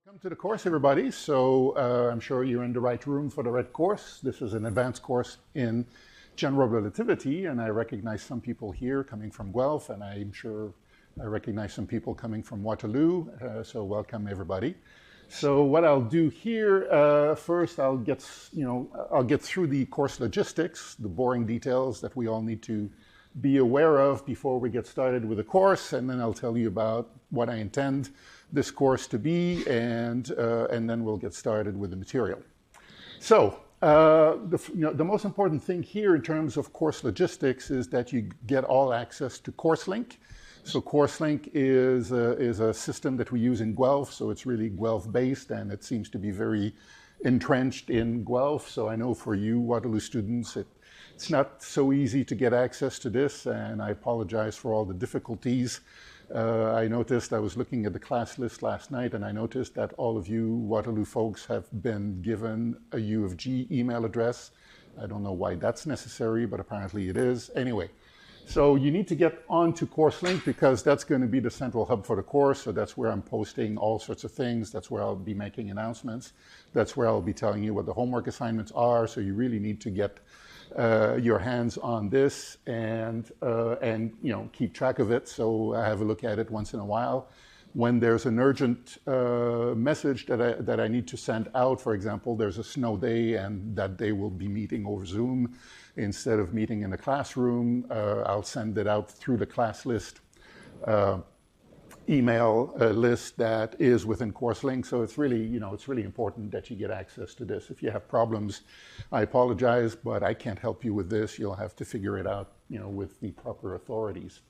Welcome to the course, everybody. So I'm sure you're in the right room for the right course. This is an advanced course in general relativity, and I recognize some people here coming from Guelph, and I'm sure I recognize some people coming from Waterloo. So welcome, everybody. So what I'll do here, first I'll get through the course logistics, the boring details that we all need to be aware of before we get started with the course, and then I'll tell you about what I intend this course to be, and then we'll get started with the material. So the most important thing here in terms of course logistics is that you get all access to CourseLink. So CourseLink is a system that we use in Guelph, so it's really Guelph-based, and it seems to be very entrenched in Guelph. So I know for you Waterloo students, it's not so easy to get access to this, and I apologize for all the difficulties. I noticed, I was looking at the class list last night, and I noticed that all of you Waterloo folks have been given a U of G email address. I don't know why that's necessary, but apparently it is. Anyway, so you need to get onto CourseLink because that's going to be the central hub for the course. So that's where I'm posting all sorts of things. That's where I'll be making announcements. That's where I'll be telling you what the homework assignments are. So you really need to get your hands on this and keep track of it. So I have a look at it once in a while. When there's an urgent message that I need to send out, for example, there's a snow day and that day we'll be meeting over Zoom instead of meeting in the classroom, I'll send it out through the class list email list that is within CourseLink. So it's really important that you get access to this. If you have problems, I apologize, but I can't help you with this. You'll have to figure it out, with the proper authorities.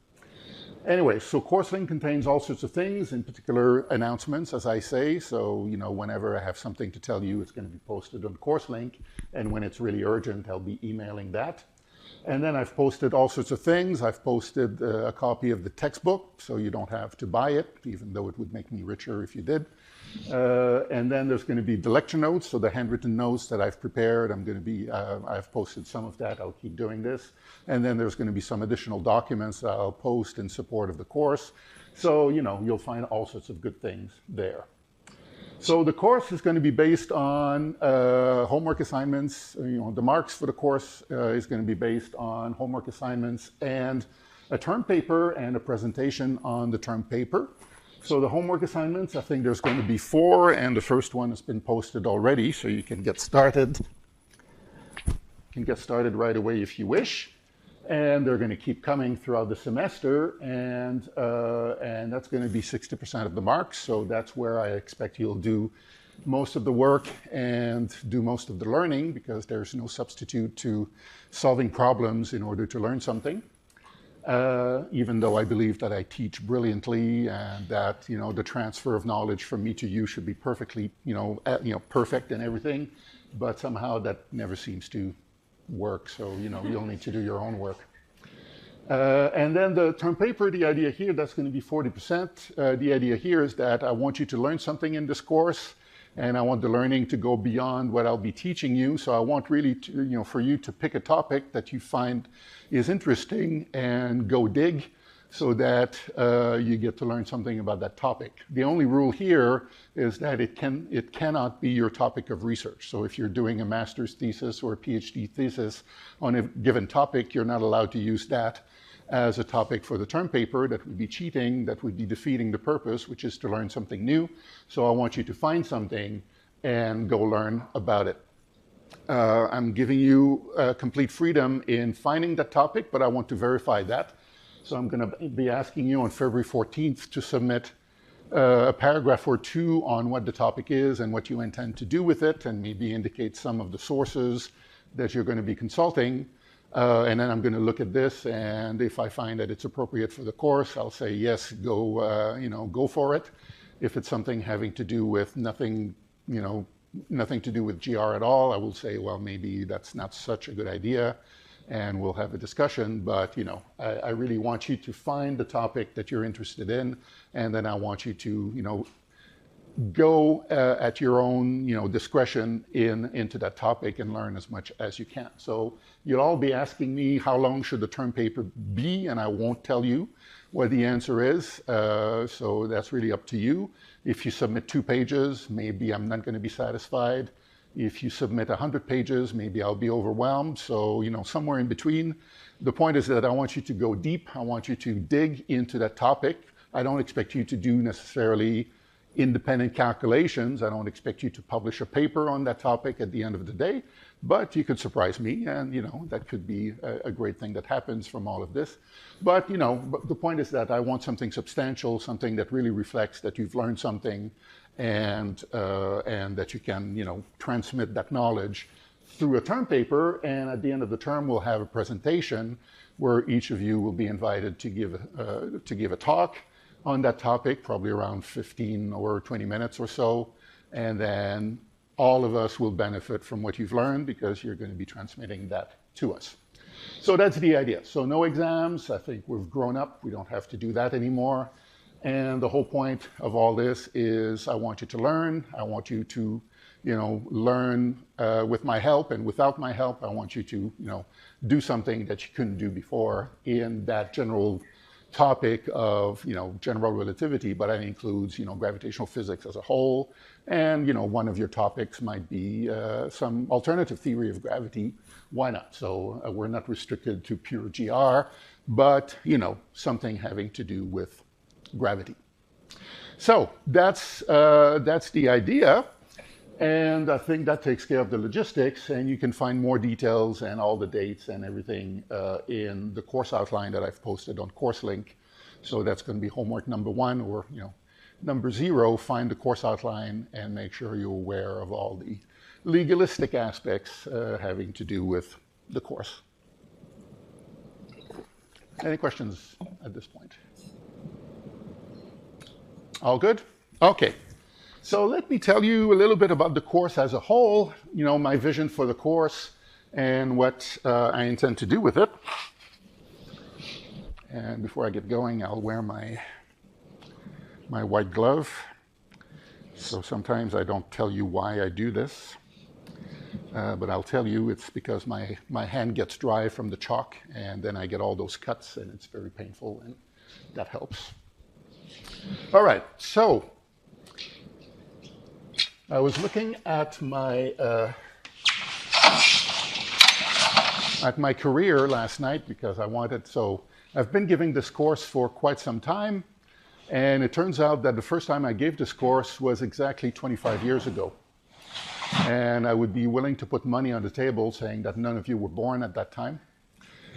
Anyway, so CourseLink contains all sorts of things, in particular announcements, as I say. So, whenever I have something to tell you, it's going to be posted on CourseLink. And when it's really urgent, I'll be emailing that. And then I've posted all sorts of things. I've posted a copy of the textbook, so you don't have to buy it, even though it would make me richer if you did. And then there's going to be the lecture notes, so the handwritten notes that I've prepared. I've posted some of that. I'll keep doing this. And then there's going to be some additional documents that I'll post in support of the course. So, you'll find all sorts of good things there. So the course is going to be based on homework assignments. The marks for the course is going to be based on homework assignments and a term paper and a presentation on the term paper. So the homework assignments, I think there's going to be 4, and the first one has been posted already, so you can get started. You can get started right away if you wish. And they're going to keep coming throughout the semester, and that's going to be 60% of the marks. So that's where I expect you'll do most of the work and do most of the learning, because there's no substitute to solving problems in order to learn something. Even though I believe that I teach brilliantly and that the transfer of knowledge from me to you should be perfectly perfect and everything, but somehow that never seems to work, so you'll need to do your own work. And then the term paper, the idea here, that's going to be 40%. The idea here is that I want you to learn something in this course, and I want the learning to go beyond what I'll be teaching you. So I want really to, for you to pick a topic that you find is interesting and go dig, so that you get to learn something about that topic. The only rule here is that it cannot be your topic of research. So if you're doing a master's thesis or a PhD thesis on a given topic, you're not allowed to use that as a topic for the term paper. That would be cheating, that would be defeating the purpose, which is to learn something new. So I want you to find something and go learn about it. I'm giving you complete freedom in finding that topic, but I want to verify that. So I'm going to be asking you on February 14th to submit a paragraph or 2 on what the topic is and what you intend to do with it, and maybe indicate some of the sources that you're going to be consulting. And then I'm going to look at this, and if I find that it's appropriate for the course, I'll say yes, go for it. If it's something having to do with nothing to do with GR at all, I will say, well, maybe that's not such a good idea, and we'll have a discussion. But I really want you to find the topic that you're interested in, and then I want you to go at your own discretion into that topic and learn as much as you can. So you'll all be asking me, how long should the term paper be? And I won't tell you what the answer is. So that's really up to you. If you submit 2 pages, maybe I'm not going to be satisfied. If you submit 100 pages, maybe I'll be overwhelmed. So, somewhere in between. The point is that I want you to go deep. I want you to dig into that topic. I don't expect you to do necessarily independent calculations. I don't expect you to publish a paper on that topic at the end of the day, but you could surprise me, and that could be a great thing that happens from all of this. But the point is that I want something substantial, something that really reflects that you've learned something, and that you can transmit that knowledge through a term paper. And at the end of the term, we'll have a presentation where each of you will be invited to give a talk on that topic, probably around 15 or 20 minutes or so. And then all of us will benefit from what you've learned because you're going to be transmitting that to us. So that's the idea. So no exams. I think we've grown up. We don't have to do that anymore. And the whole point of all this is I want you to learn. I want you to, learn with my help, and without my help, I want you to, do something that you couldn't do before in that general topic of, general relativity, but that includes, gravitational physics as a whole. And, one of your topics might be some alternative theory of gravity. Why not? So we're not restricted to pure GR, but, something having to do with gravity. So that's the idea. And I think that takes care of the logistics, and you can find more details and all the dates and everything in the course outline that I've posted on CourseLink. So that's going to be homework number 1, or number 0. Find the course outline and make sure you're aware of all the legalistic aspects having to do with the course. Any questions at this point? All good? Okay. So let me tell you a little bit about the course as a whole, my vision for the course and what I intend to do with it. And before I get going, I'll wear my white glove. So sometimes I don't tell you why I do this, but I'll tell you it's because my hand gets dry from the chalk, and then I get all those cuts, and it's very painful, and that helps. All right, so I was looking at my career last night because I wanted, so I've been giving this course for quite some time, and it turns out that the first time I gave this course was exactly 25 years ago. And I would be willing to put money on the table saying that none of you were born at that time.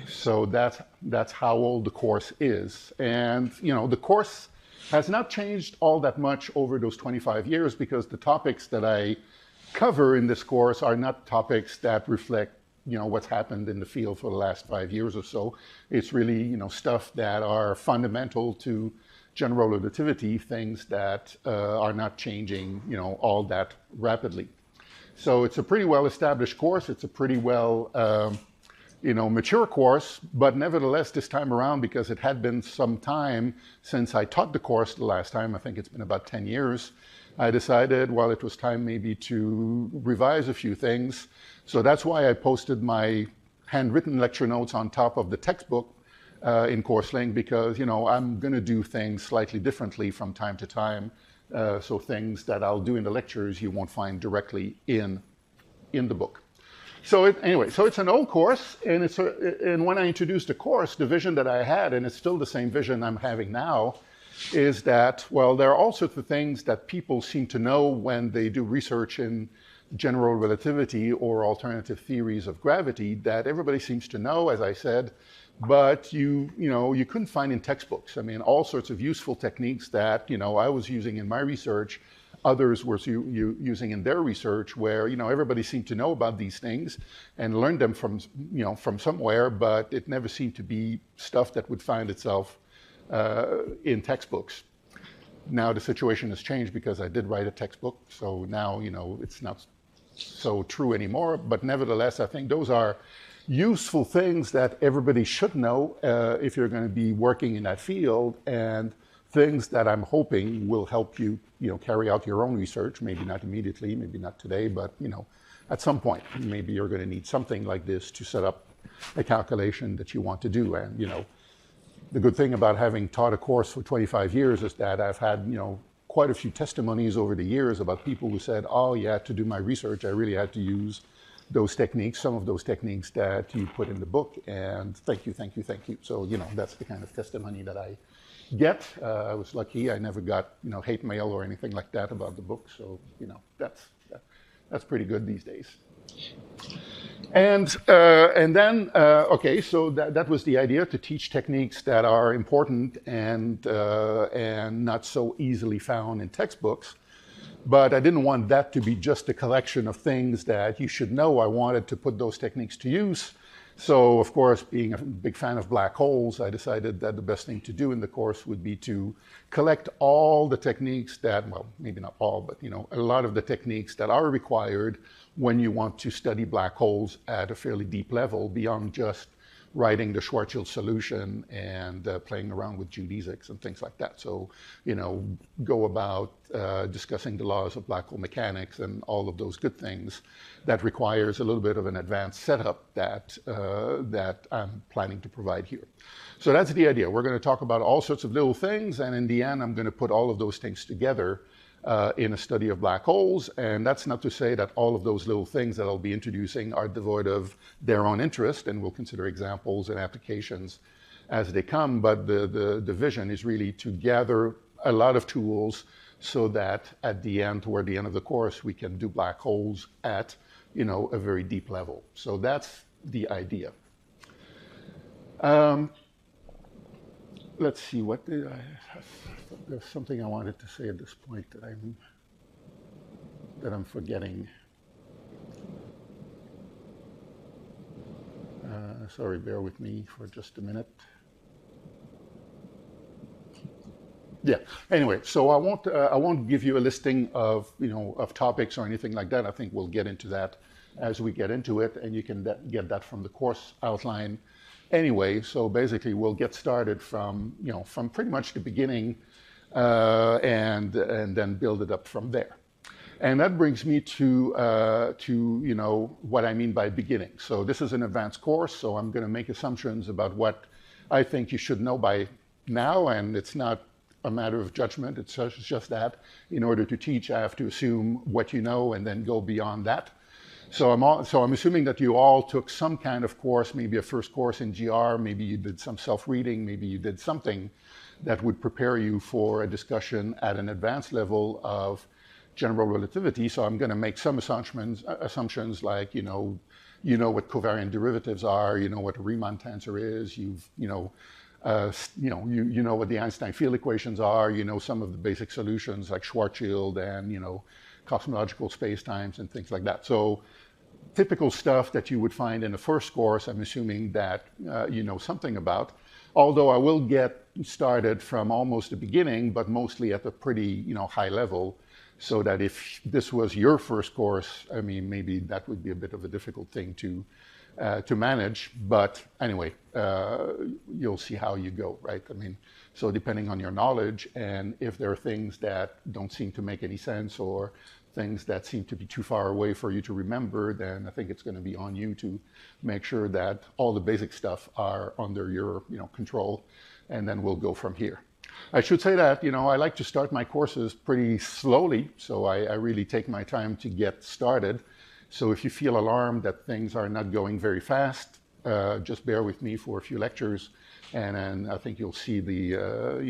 So that's how old the course is. And the course has not changed all that much over those 25 years because the topics that I cover in this course are not topics that reflect, what's happened in the field for the last 5 years or so. It's really, stuff that are fundamental to general relativity, things that are not changing, all that rapidly. So it's a pretty well-established course. It's a pretty well, mature course, but nevertheless, this time around, because it had been some time since I taught the course the last time, I think it's been about 10 years, I decided, well, it was time maybe to revise a few things. So that's why I posted my handwritten lecture notes on top of the textbook in CourseLink, because, I'm going to do things slightly differently from time to time. So things that I'll do in the lectures you won't find directly in the book. So it's an old course, and when I introduced the course, the vision that I had, and it's still the same vision I'm having now, is that, well, there are all sorts of things that people seem to know when they do research in general relativity or alternative theories of gravity that everybody seems to know, as I said, but you couldn't find in textbooks. I mean, all sorts of useful techniques that, I was using in my research, others were using in their research, where everybody seemed to know about these things and learned them from somewhere, but it never seemed to be stuff that would find itself in textbooks. Now the situation has changed because I did write a textbook, so now it's not so true anymore. But nevertheless, I think those are useful things that everybody should know if you're going to be working in that field, and things that I'm hoping will help you, carry out your own research. Maybe not immediately, maybe not today, but at some point, maybe you're going to need something like this to set up a calculation that you want to do. And the good thing about having taught a course for 25 years is that I've had quite a few testimonies over the years about people who said, oh yeah, to do my research, I really had to use those techniques, some of those techniques that you put in the book, and thank you, thank you, thank you. So, that's the kind of testimony that I get. I was lucky. I never got, hate mail or anything like that about the book. So, that's pretty good these days. And then, okay, so that was the idea, to teach techniques that are important and not so easily found in textbooks. But I didn't want that to be just a collection of things that you should know. I wanted to put those techniques to use. So, of course, being a big fan of black holes, I decided that the best thing to do in the course would be to collect all the techniques that, well, maybe not all, but a lot of the techniques that are required when you want to study black holes at a fairly deep level, beyond just writing the Schwarzschild solution and playing around with geodesics and things like that. So, go about discussing the laws of black hole mechanics and all of those good things. That requires a little bit of an advanced setup that I'm planning to provide here. So that's the idea. We're going to talk about all sorts of little things, and in the end, I'm going to put all of those things together in a study of black holes. And that's not to say that all of those little things that I'll be introducing are devoid of their own interest, and we'll consider examples and applications as they come. But the vision is really to gather a lot of tools so that at the end, toward the end of the course, we can do black holes at a very deep level. So that's the idea. Let's see, what did there's something I wanted to say at this point that I'm forgetting. Sorry, bear with me for just a minute. Yeah. Anyway, so I won't give you a listing of of topics or anything like that. I think we'll get into that as we get into it, and you can get that from the course outline. Anyway, so basically we'll get started from from pretty much the beginning, and then build it up from there. And that brings me to what I mean by beginning. So this is an advanced course, so I'm going to make assumptions about what I think you should know by now, and it's not a matter of judgment. It's just that in order to teach, I have to assume what you know and then go beyond that. So I'm assuming that you all took some kind of course, maybe a first course in GR, maybe you did some self-reading, maybe you did something that would prepare you for a discussion at an advanced level of general relativity. So I'm going to make some assumptions like, you know what covariant derivatives are, you know what a Riemann tensor is, you know what the Einstein field equations are, you know some of the basic solutions like Schwarzschild and, cosmological spacetimes and things like that. So typical stuff that you would find in the first course, I'm assuming that you know something about. Although I will get started from almost the beginning, but mostly at a pretty high level, so that if this was your first course, I mean, maybe that would be a bit of a difficult thing to manage. But anyway, you'll see how you go, right? I mean, so depending on your knowledge, and if there are things that don't seem to make any sense or things that seem to be too far away for you to remember, then I think it's going to be on you to make sure that all the basic stuff are under your control, and then we'll go from here. I should say that I like to start my courses pretty slowly, so I really take my time to get started. So if you feel alarmed that things are not going very fast, just bear with me for a few lectures, and then I think you'll see the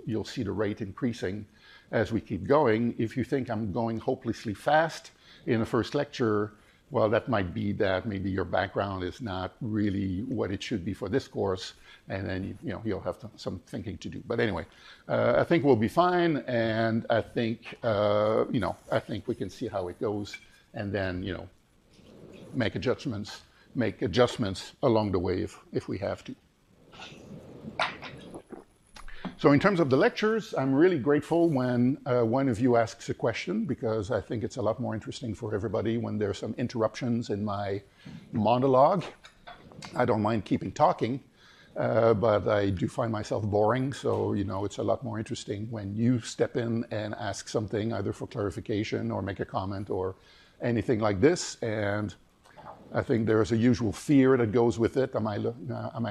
you'll see the rate increasing as we keep going. If you think I'm going hopelessly fast in the first lecture, well, that might be that maybe your background is not really what it should be for this course, and then you'll have some thinking to do. But anyway, I think we'll be fine, and I think I think we can see how it goes, and then make adjustments along the way if we have to. So in terms of the lectures, I'm really grateful when one of you asks a question, because I think it's a lot more interesting for everybody when there's some interruptions in my monologue. I don't mind keeping talking, but I do find myself boring. So, it's a lot more interesting when you step in and ask something, either for clarification or make a comment or anything like this. And I think there's a usual fear that goes with it. Am I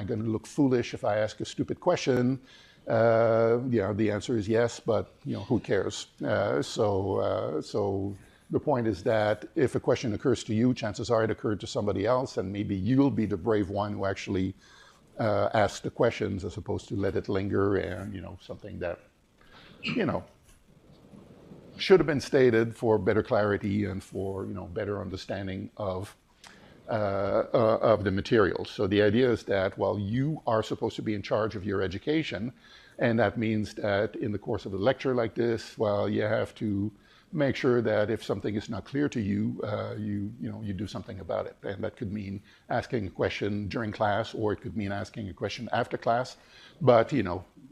going to look foolish if I ask a stupid question? Yeah, the answer is yes, but who cares? So the point is that if a question occurs to you, chances are it occurred to somebody else, and maybe you'll be the brave one who actually asks the questions as opposed to let it linger and something that should have been stated for better clarity and for better understanding of the materials. So the idea is that, well, you are supposed to be in charge of your education, and that means that in the course of a lecture like this, well, you have to make sure that if something is not clear to you, you do something about it. And that could mean asking a question during class, or it could mean asking a question after class. But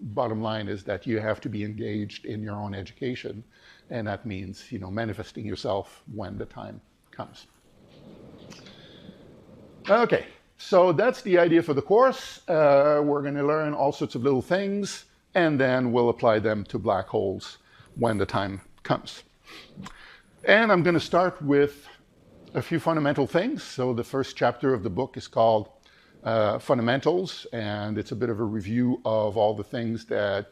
bottom line is that you have to be engaged in your own education, and that means manifesting yourself when the time comes. Okay, so that's the idea for the course. We're going to learn all sorts of little things, and then we'll apply them to black holes when the time comes. And I'm going to start with a few fundamental things. So the first chapter of the book is called Fundamentals, and it's a bit of a review of all the things that,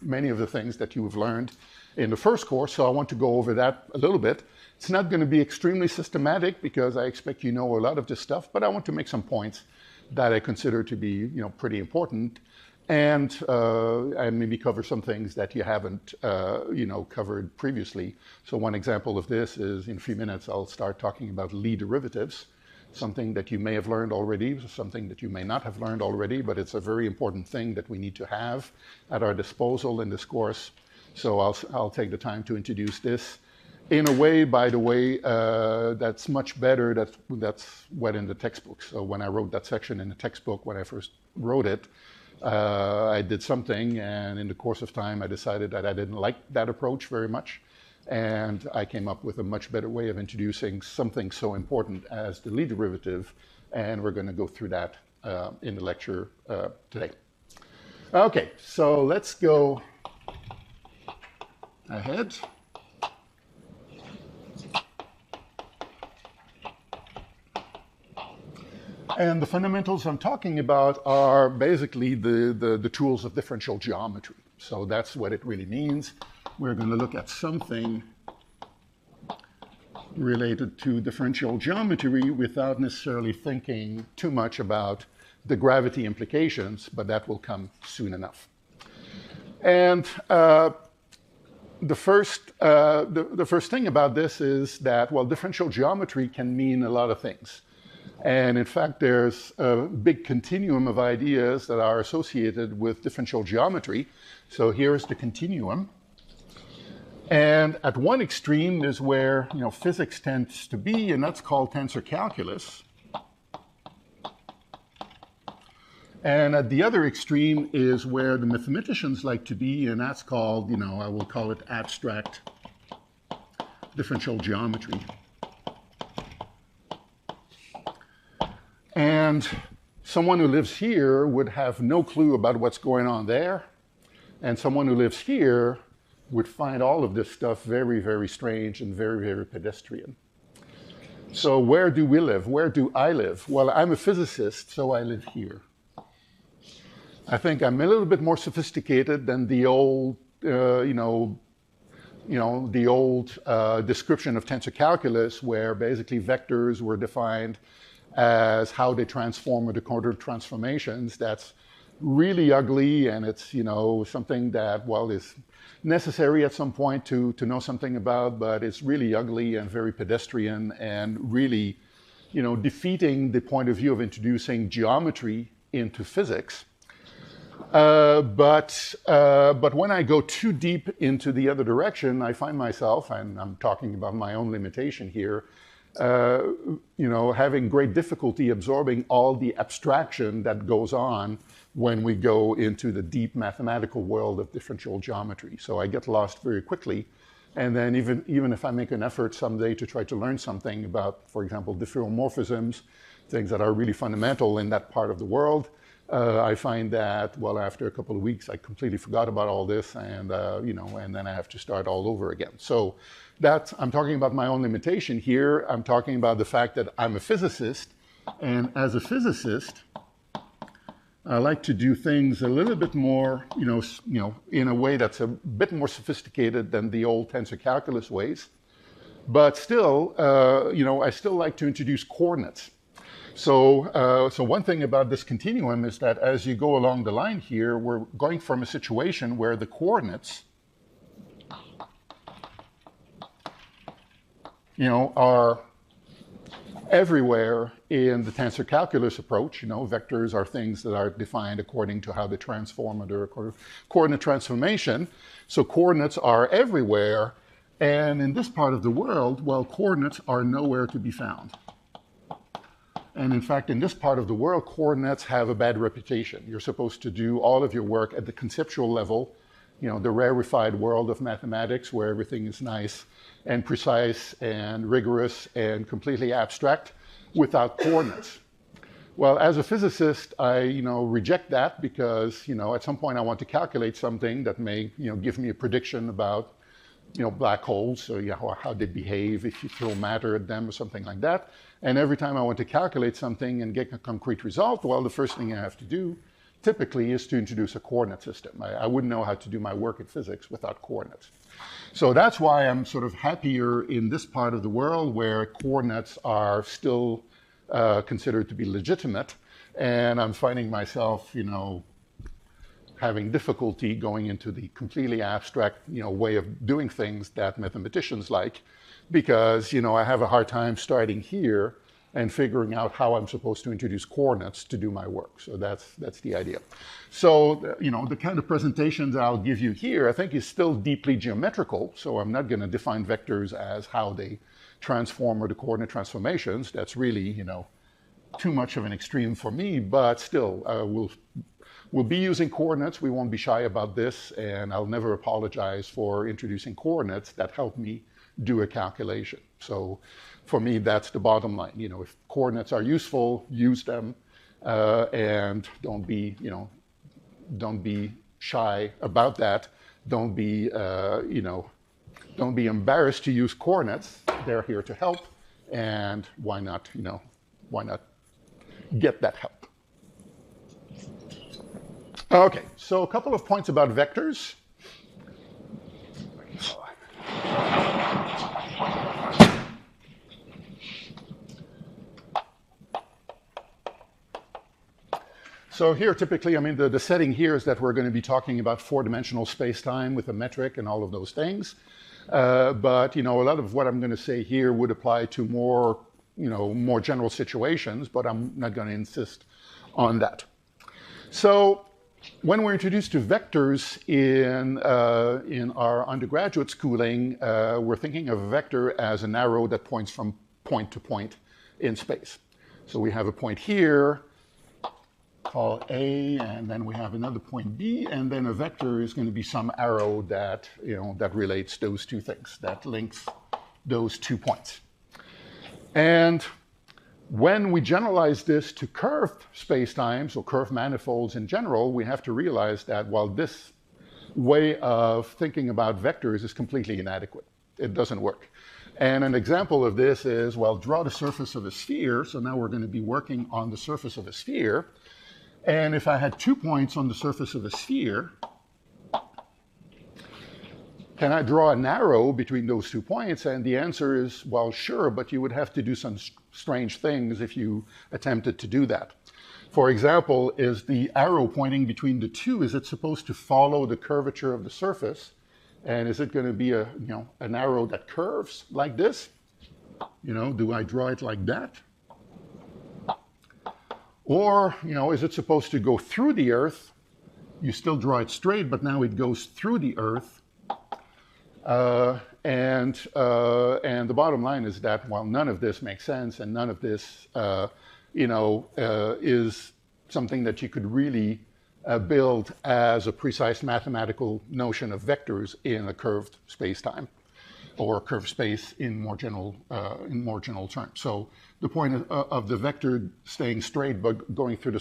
many of the things that you have learned in the first course. So I want to go over that a little bit. It's not going to be extremely systematic because I expect you know a lot of this stuff, but I want to make some points that I consider to be, pretty important, and maybe cover some things that you haven't, covered previously. So one example of this is in a few minutes I'll start talking about Lie derivatives, something that you may have learned already, something that you may not have learned already, but it's a very important thing that we need to have at our disposal in this course. So I'll take the time to introduce this in a way, by the way, that's much better. That's what in the textbook. So when I wrote that section in the textbook, when I first wrote it, I did something, and in the course of time, I decided that I didn't like that approach very much, and I came up with a much better way of introducing something so important as the Lie derivative, and we're going to go through that in the lecture today. Okay, so let's go ahead. And the fundamentals I'm talking about are basically the tools of differential geometry. So that's what it really means. We're going to look at something related to differential geometry without necessarily thinking too much about the gravity implications, but that will come soon enough. And the first thing about this is that, well, differential geometry can mean a lot of things. And in fact, there's a big continuum of ideas that are associated with differential geometry. So here's the continuum. And at one extreme is where physics tends to be, and that's called tensor calculus. And at the other extreme is where the mathematicians like to be, and that's called, I will call it abstract differential geometry. And someone who lives here would have no clue about what's going on there. And someone who lives here would find all of this stuff very, very strange and very, very pedestrian. So where do we live? Where do I live? Well, I'm a physicist, so I live here. I think I'm a little bit more sophisticated than the old, the old description of tensor calculus, where basically vectors were defined as how they transform or decode transformations. That's really ugly, and it's something that, well, is necessary at some point to know something about, but it's really ugly and very pedestrian and really defeating the point of view of introducing geometry into physics. But when I go too deep into the other direction, I find myself, and I'm talking about my own limitation here, having great difficulty absorbing all the abstraction that goes on when we go into the deep mathematical world of differential geometry. So I get lost very quickly. And then even if I make an effort someday to try to learn something about, for example, diffeomorphisms, things that are really fundamental in that part of the world, I find that, well, after a couple of weeks, I completely forgot about all this, and and then I have to start all over again. So I'm talking about my own limitation here. I'm talking about the fact that I'm a physicist, and as a physicist, I like to do things a little bit more, in a way that's a bit more sophisticated than the old tensor calculus ways. But still, I still like to introduce coordinates. So one thing about this continuum is that as you go along the line here, we're going from a situation where the coordinates, are everywhere in the tensor calculus approach. Vectors are things that are defined according to how they transform under a coordinate transformation. So coordinates are everywhere. And in this part of the world, well, coordinates are nowhere to be found. And in fact, in this part of the world, coordinates have a bad reputation. You're supposed to do all of your work at the conceptual level, the rarefied world of mathematics where everything is nice and precise and rigorous and completely abstract without coordinates. Well, as a physicist, I reject that because at some point I want to calculate something that may give me a prediction about black holes, so how they behave if you throw matter at them or something like that. And every time I want to calculate something and get a concrete result, well, the first thing I have to do typically is to introduce a coordinate system. I wouldn't know how to do my work in physics without coordinates. So that's why I'm sort of happier in this part of the world where coordinates are still considered to be legitimate. And I'm finding myself, having difficulty going into the completely abstract, way of doing things that mathematicians like, because, I have a hard time starting here and figuring out how I'm supposed to introduce coordinates to do my work. So that's the idea. So, the kind of presentations I'll give you here, I think is still deeply geometrical. So I'm not going to define vectors as how they transform or the coordinate transformations. That's really, too much of an extreme for me, but still, we'll be using coordinates. We won't be shy about this, and I'll never apologize for introducing coordinates that help me do a calculation. So for me, that's the bottom line. If coordinates are useful, use them, and don't be shy about that. Don't be embarrassed to use coordinates. They're here to help, and why not get that help? Okay, so a couple of points about vectors. So here, typically, the setting here is that we're going to be talking about four-dimensional space-time with a metric and all of those things. But, a lot of what I'm going to say here would apply to more general situations, but I'm not going to insist on that. So when we're introduced to vectors in our undergraduate schooling, we're thinking of a vector as an arrow that points from point to point in space. So we have a point here, call A, and then we have another point B, and then a vector is going to be some arrow that, that relates those two things, that links those 2 points. And when we generalize this to curved spacetimes or curved manifolds in general, we have to realize that while this way of thinking about vectors is completely inadequate, it doesn't work. And an example of this is, well, draw the surface of a sphere. So now we're going to be working on the surface of a sphere. And if I had 2 points on the surface of a sphere, can I draw an arrow between those 2 points? And the answer is, well, sure, but you would have to do some strange things if you attempted to do that. For example, is the arrow pointing between the two, is it supposed to follow the curvature of the surface? And is it going to be an arrow that curves like this? Do I draw it like that? Or, is it supposed to go through the Earth? You still draw it straight, but now it goes through the Earth. And the bottom line is that, well, none of this makes sense, and none of this, is something that you could really build as a precise mathematical notion of vectors in a curved space-time, or curved space in more general terms. So the point of the vector staying straight but going through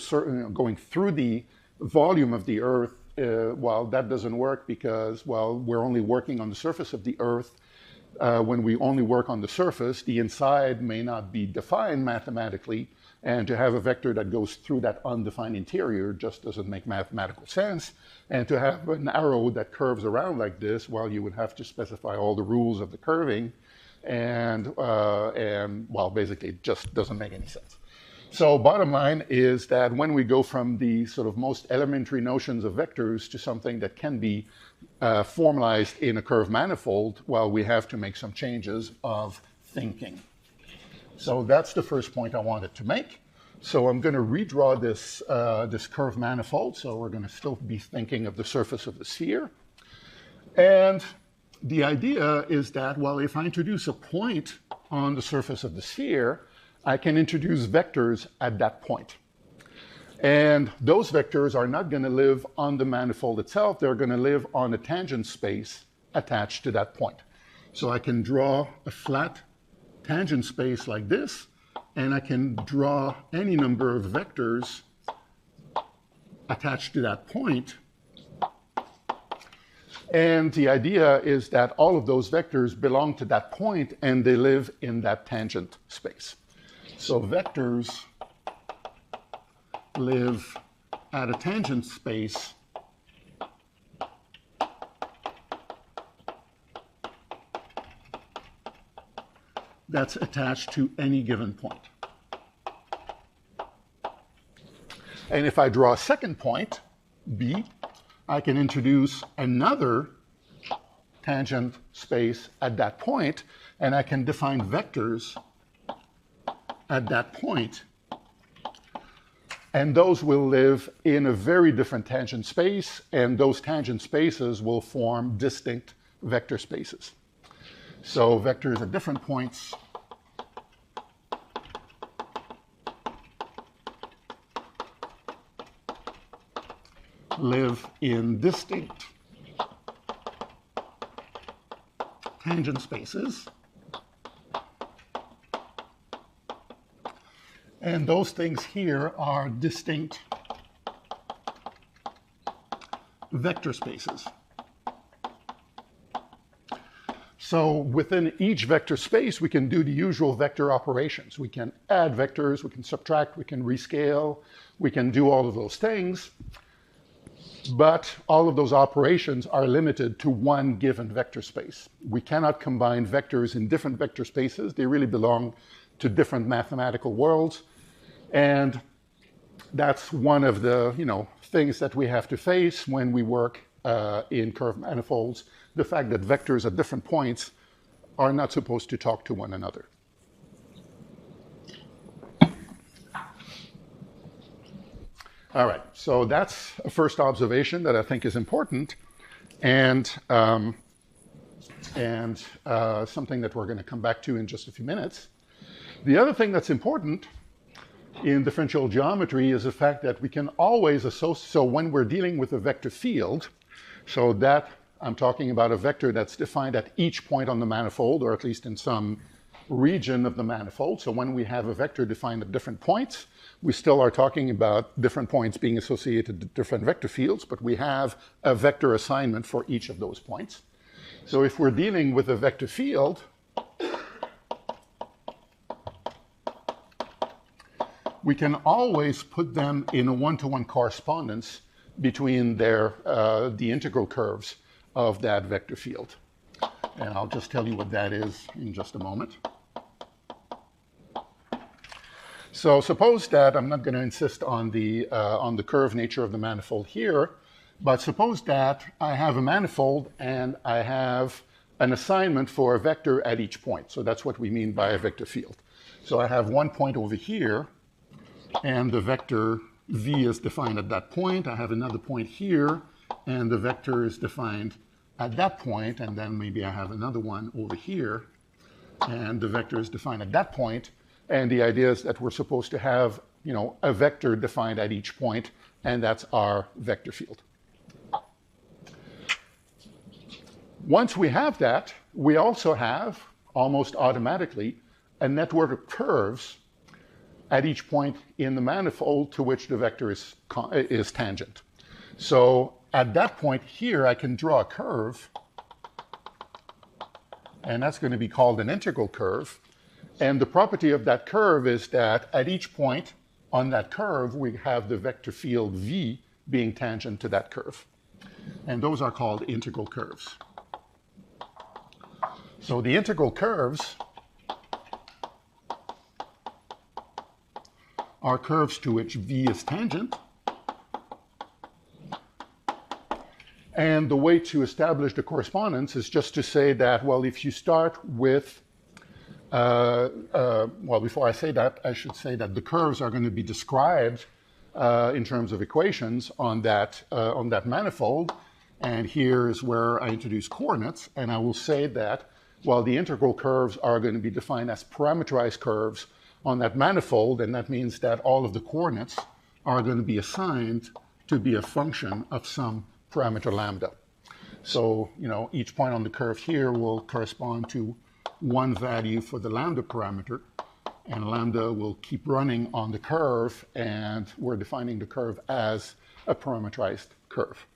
the volume of the Earth, well, that doesn't work because, well, we're only working on the surface of the Earth. When we only work on the surface, the inside may not be defined mathematically, And to have a vector that goes through that undefined interior just doesn't make mathematical sense. And to have an arrow that curves around like this, well, you would have to specify all the rules of the curving. And well, basically, it just doesn't make any sense. So bottom line is that when we go from the sort of most elementary notions of vectors to something that can be formalized in a curved manifold, well, we have to make some changes of thinking. So that's the first point I wanted to make. So I'm going to redraw this, this curved manifold. So we're going to still be thinking of the surface of the sphere. And the idea is that, well, if I introduce a point on the surface of the sphere, I can introduce vectors at that point. And those vectors are not going to live on the manifold itself. They're going to live on a tangent space attached to that point. So I can draw a flat tangent space like this, and I can draw any number of vectors attached to that point. And the idea is that all of those vectors belong to that point, and they live in that tangent space. So vectors live at a tangent space that's attached to any given point. And if I draw a second point, B, I can introduce another tangent space at that point, and I can define vectors at that point. And those will live in a very different tangent space, and those tangent spaces will form distinct vector spaces. So vectors at different points live in distinct tangent spaces. And those things here are distinct vector spaces. So within each vector space, we can do the usual vector operations. We can add vectors, we can subtract, we can rescale, we can do all of those things. But all of those operations are limited to one given vector space. We cannot combine vectors in different vector spaces. They really belong to different mathematical worlds. And that's one of the things that we have to face when we work in curved manifolds, the fact that vectors at different points are not supposed to talk to one another. All right, so that's a first observation that I think is important, and something that we're going to come back to in just a few minutes. The other thing that's important in differential geometry is the fact that we can always associate, so when we're dealing with a vector field, so that I'm talking about a vector that's defined at each point on the manifold, or at least in some region of the manifold. So when we have a vector defined at different points, we still are talking about different points being associated to different vector fields, but we have a vector assignment for each of those points. So if we're dealing with a vector field, we can always put them in a one-to-one correspondence between their, the integral curves of that vector field. And I'll just tell you what that is in just a moment. So suppose that, I'm not going to insist on the curved nature of the manifold here, but suppose that I have a manifold and I have an assignment for a vector at each point. So that's what we mean by a vector field. So I have one point over here, and the vector v is defined at that point. I have another point here, and the vector is defined at that point, and then maybe I have another one over here, and the vector is defined at that point. And the idea is that we're supposed to have, a vector defined at each point, and that's our vector field. Once we have that, we also have, almost automatically, a network of curves at each point in the manifold to which the vector is tangent. So at that point here, I can draw a curve, and that's going to be called an integral curve. And the property of that curve is that at each point on that curve, we have the vector field v being tangent to that curve. And those are called integral curves. So the integral curves are curves to which v is tangent. And the way to establish the correspondence is just to say that, well, if you start with, well, before I say that, I should say that the curves are going to be described in terms of equations on that manifold. And here is where I introduce coordinates. And I will say that, well, the integral curves are going to be defined as parameterized curves on that manifold. And that means that all of the coordinates are going to be assigned to be a function of some parameter lambda. So, you know, each point on the curve here will correspond to one value for the lambda parameter, and lambda will keep running on the curve, and we're defining the curve as a parameterized curve.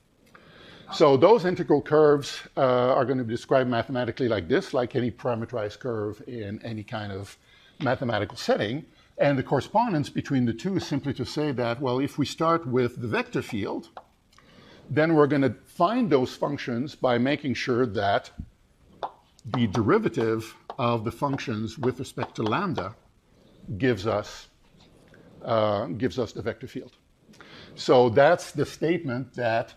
So those integral curves are going to be described mathematically like this, like any parameterized curve in any kind of mathematical setting. And the correspondence between the two is simply to say that, well, if we start with the vector field, then we're going to find those functions by making sure that the derivative of the functions with respect to lambda gives us the vector field. So that's the statement that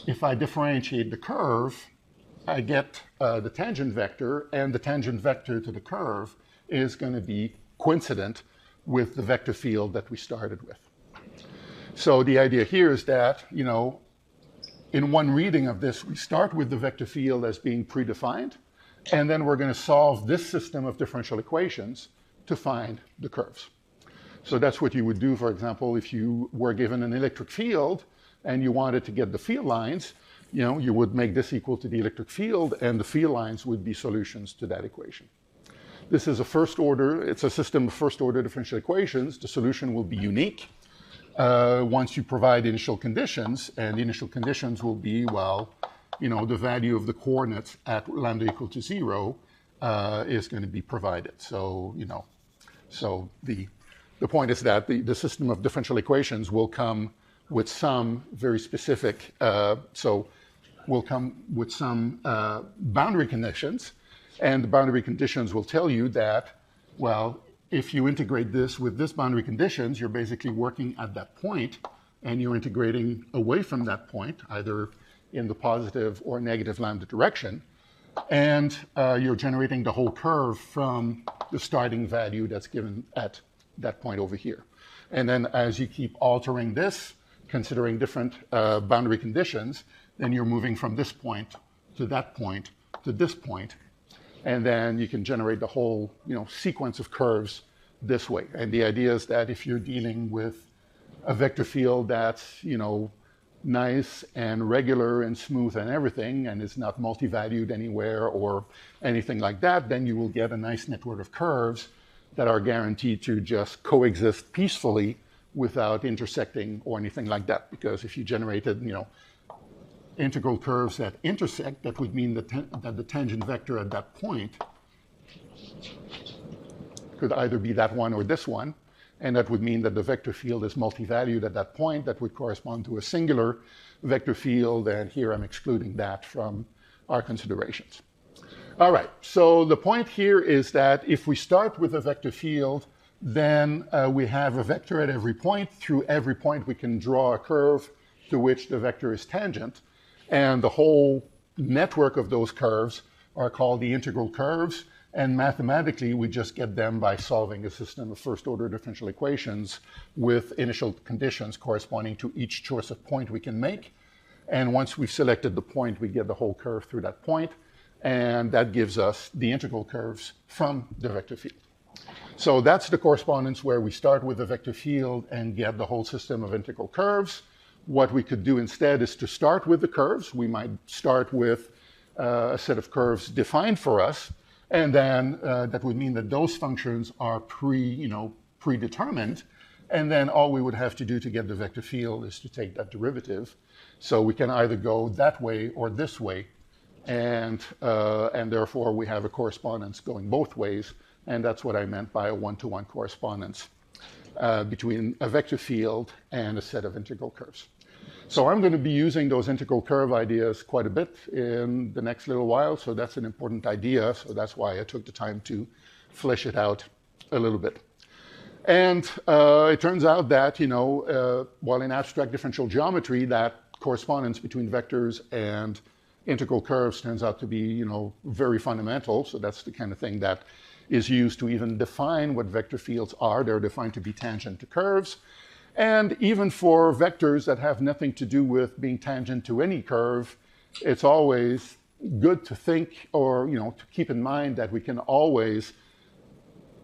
if I differentiate the curve, I get the tangent vector, and the tangent vector to the curve is going to be coincident with the vector field that we started with. So the idea here is that, you know, in one reading of this, we start with the vector field as being predefined, and then we're going to solve this system of differential equations to find the curves. So that's what you would do, for example, if you were given an electric field and you wanted to get the field lines, you know, you would make this equal to the electric field, and the field lines would be solutions to that equation. This is a first order, it's a system of first order differential equations. The solution will be unique once you provide initial conditions, and the initial conditions will be, well, you know, the value of the coordinates at lambda equal to 0 is going to be provided. So, you know, so the point is that the system of differential equations will come with some very specific, will come with some boundary conditions, and the boundary conditions will tell you that, well, if you integrate this with this boundary conditions, you're basically working at that point, and you're integrating away from that point, either in the positive or negative lambda direction, and you're generating the whole curve from the starting value that's given at that point over here. And then as you keep altering this, considering different boundary conditions, then you're moving from this point to that point to this point, and then you can generate the whole, you know, sequence of curves this way. And the idea is that if you're dealing with a vector field that's, you know, nice and regular and smooth and everything, and is not multi-valued anywhere or anything like that, then you will get a nice network of curves that are guaranteed to just coexist peacefully without intersecting or anything like that. Because if you generated, you know, integral curves that intersect, that would mean that the tangent vector at that point could either be that one or this one, and that would mean that the vector field is multi-valued at that point. That would correspond to a singular vector field, and here I'm excluding that from our considerations. All right, so the point here is that if we start with a vector field, then we have a vector at every point. Through every point, we can draw a curve to which the vector is tangent, and the whole network of those curves are called the integral curves, and mathematically we just get them by solving a system of first order differential equations with initial conditions corresponding to each choice of point we can make. And once we've selected the point, we get the whole curve through that point, and that gives us the integral curves from the vector field. So that's the correspondence where we start with the vector field and get the whole system of integral curves. What we could do instead is to start with the curves. We might start with a set of curves defined for us, and then that would mean that those functions are predetermined, and then all we would have to do to get the vector field is to take that derivative. So we can either go that way or this way, and therefore we have a correspondence going both ways And that's what I meant by a one-to-one correspondence between a vector field and a set of integral curves. So I'm going to be using those integral curve ideas quite a bit in the next little while, so that's an important idea, so that's why I took the time to flesh it out a little bit. And it turns out that, while in abstract differential geometry, that correspondence between vectors and integral curves turns out to be, very fundamental. So that's the kind of thing that is used to even define what vector fields are. They're defined to be tangent to curves. And even for vectors that have nothing to do with being tangent to any curve, it's always good to think or, to keep in mind that we can always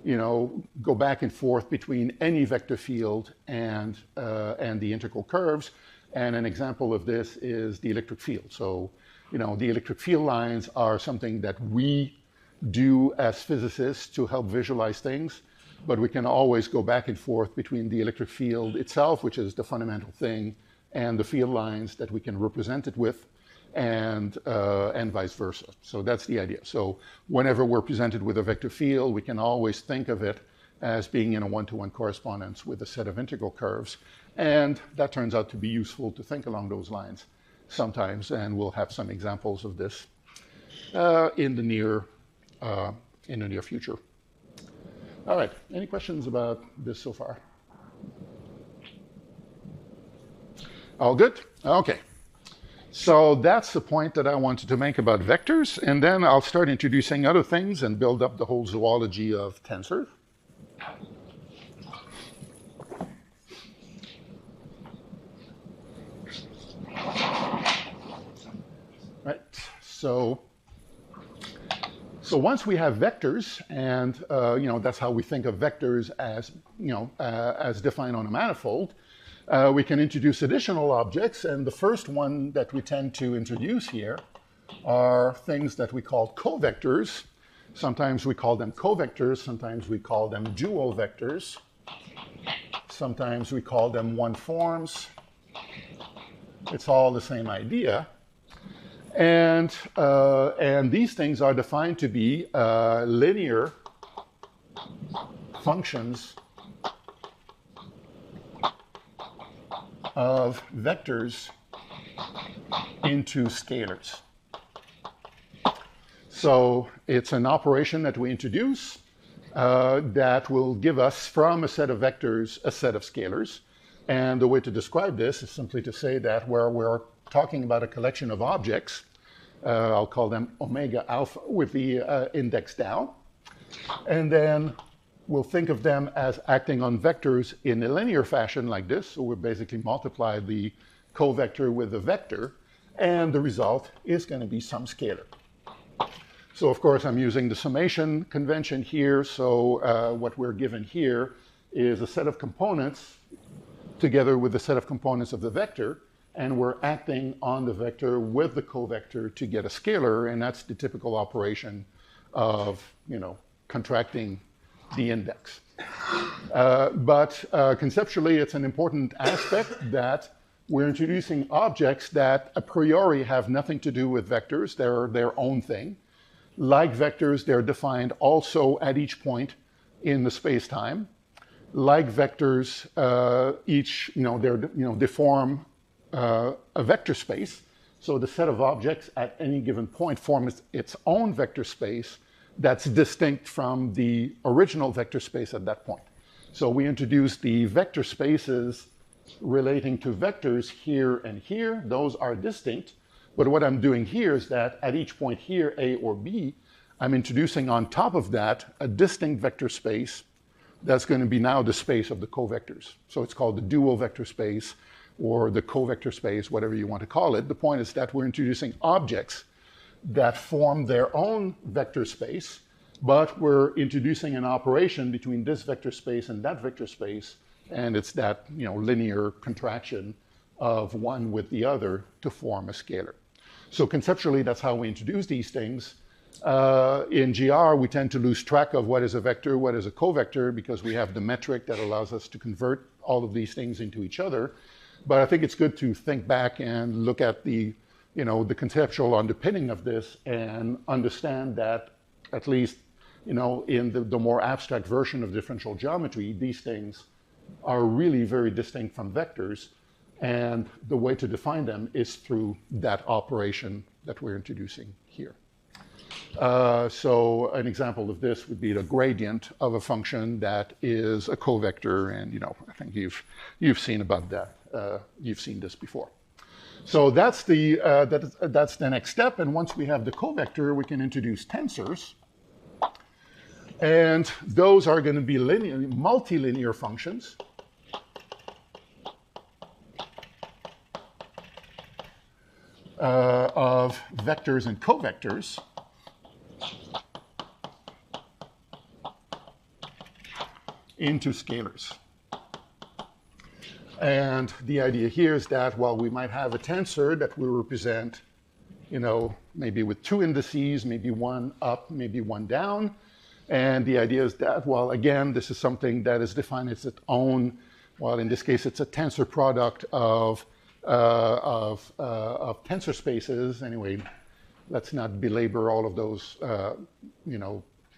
go back and forth between any vector field and the integral curves. And an example of this is the electric field. So, the electric field lines are something that we do as physicists to help visualize things, but we can always go back and forth between the electric field itself, which is the fundamental thing, and the field lines that we can represent it with, and vice versa. So that's the idea. So whenever we're presented with a vector field, we can always think of it as being in a one-to-one correspondence with a set of integral curves. And that turns out to be useful to think along those lines sometimes, and we'll have some examples of this in the near future. All right, any questions about this so far? All good? Okay. So that's the point that I wanted to make about vectors, and then I'll start introducing other things and build up the whole zoology of tensors. Right, so once we have vectors, and that's how we think of vectors as defined on a manifold, we can introduce additional objects, and the first one that we tend to introduce here are things that we call covectors. Sometimes we call them covectors, sometimes we call them dual vectors, sometimes we call them one forms. It's all the same idea. And these things are defined to be linear functions of vectors into scalars. So it's an operation that we introduce that will give us from a set of vectors a set of scalars. And the way to describe this is simply to say that where we're talking about a collection of objects, I'll call them omega alpha with the index down, and then we'll think of them as acting on vectors in a linear fashion like this. So we basically multiply the covector with the vector, and the result is going to be some scalar. So of course I'm using the summation convention here. So what we're given here is a set of components together with the set of components of the vector, and we're acting on the vector with the covector to get a scalar, and that's the typical operation of contracting the index. But conceptually, it's an important aspect that we're introducing objects that a priori have nothing to do with vectors. They're their own thing. Like vectors, they're defined also at each point in the space-time. Like vectors, they form a vector space. So the set of objects at any given point forms its own vector space that's distinct from the original vector space at that point. So we introduce the vector spaces relating to vectors here and here. Those are distinct. But what I'm doing here is that at each point here, A or B, I'm introducing on top of that a distinct vector space that's going to be now the space of the covectors. So it's called the dual vector space or the covector space, whatever you want to call it. The point is that we're introducing objects that form their own vector space, but we're introducing an operation between this vector space and that vector space, and it's that linear contraction of one with the other to form a scalar. So conceptually, that's how we introduce these things. In GR, we tend to lose track of what is a vector, what is a covector, because we have the metric that allows us to convert all of these things into each other. But I think it's good to think back and look at the conceptual underpinning of this and understand that at least in the more abstract version of differential geometry, these things are really very distinct from vectors. And the way to define them is through that operation that we're introducing here. So an example of this would be the gradient of a function that is a covector, and I think you've seen about that. You've seen this before. So that's that's the next step. And once we have the covector, we can introduce tensors, and those are going to be multilinear functions. Of vectors and covectors. Into scalars. And the idea here is that, well, we might have a tensor that we represent, maybe with two indices, maybe one up, maybe one down. And the idea is that, well, again, this is something that is defined as its own, well, in this case, it's a tensor product of tensor spaces. Anyway, let's not belabor all of those,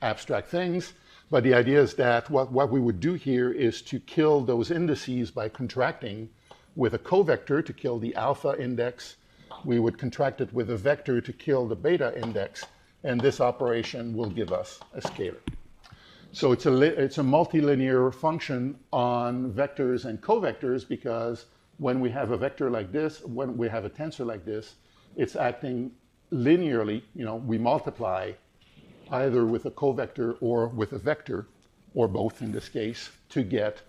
abstract things. But the idea is that what we would do here is to kill those indices by contracting with a covector to kill the alpha index. We would contract it with a vector to kill the beta index. And this operation will give us a scalar. So it's a multilinear function on vectors and covectors, because when we have a vector like this, when we have a tensor like this, it's acting linearly. We multiply either with a covector or with a vector, or both in this case, to get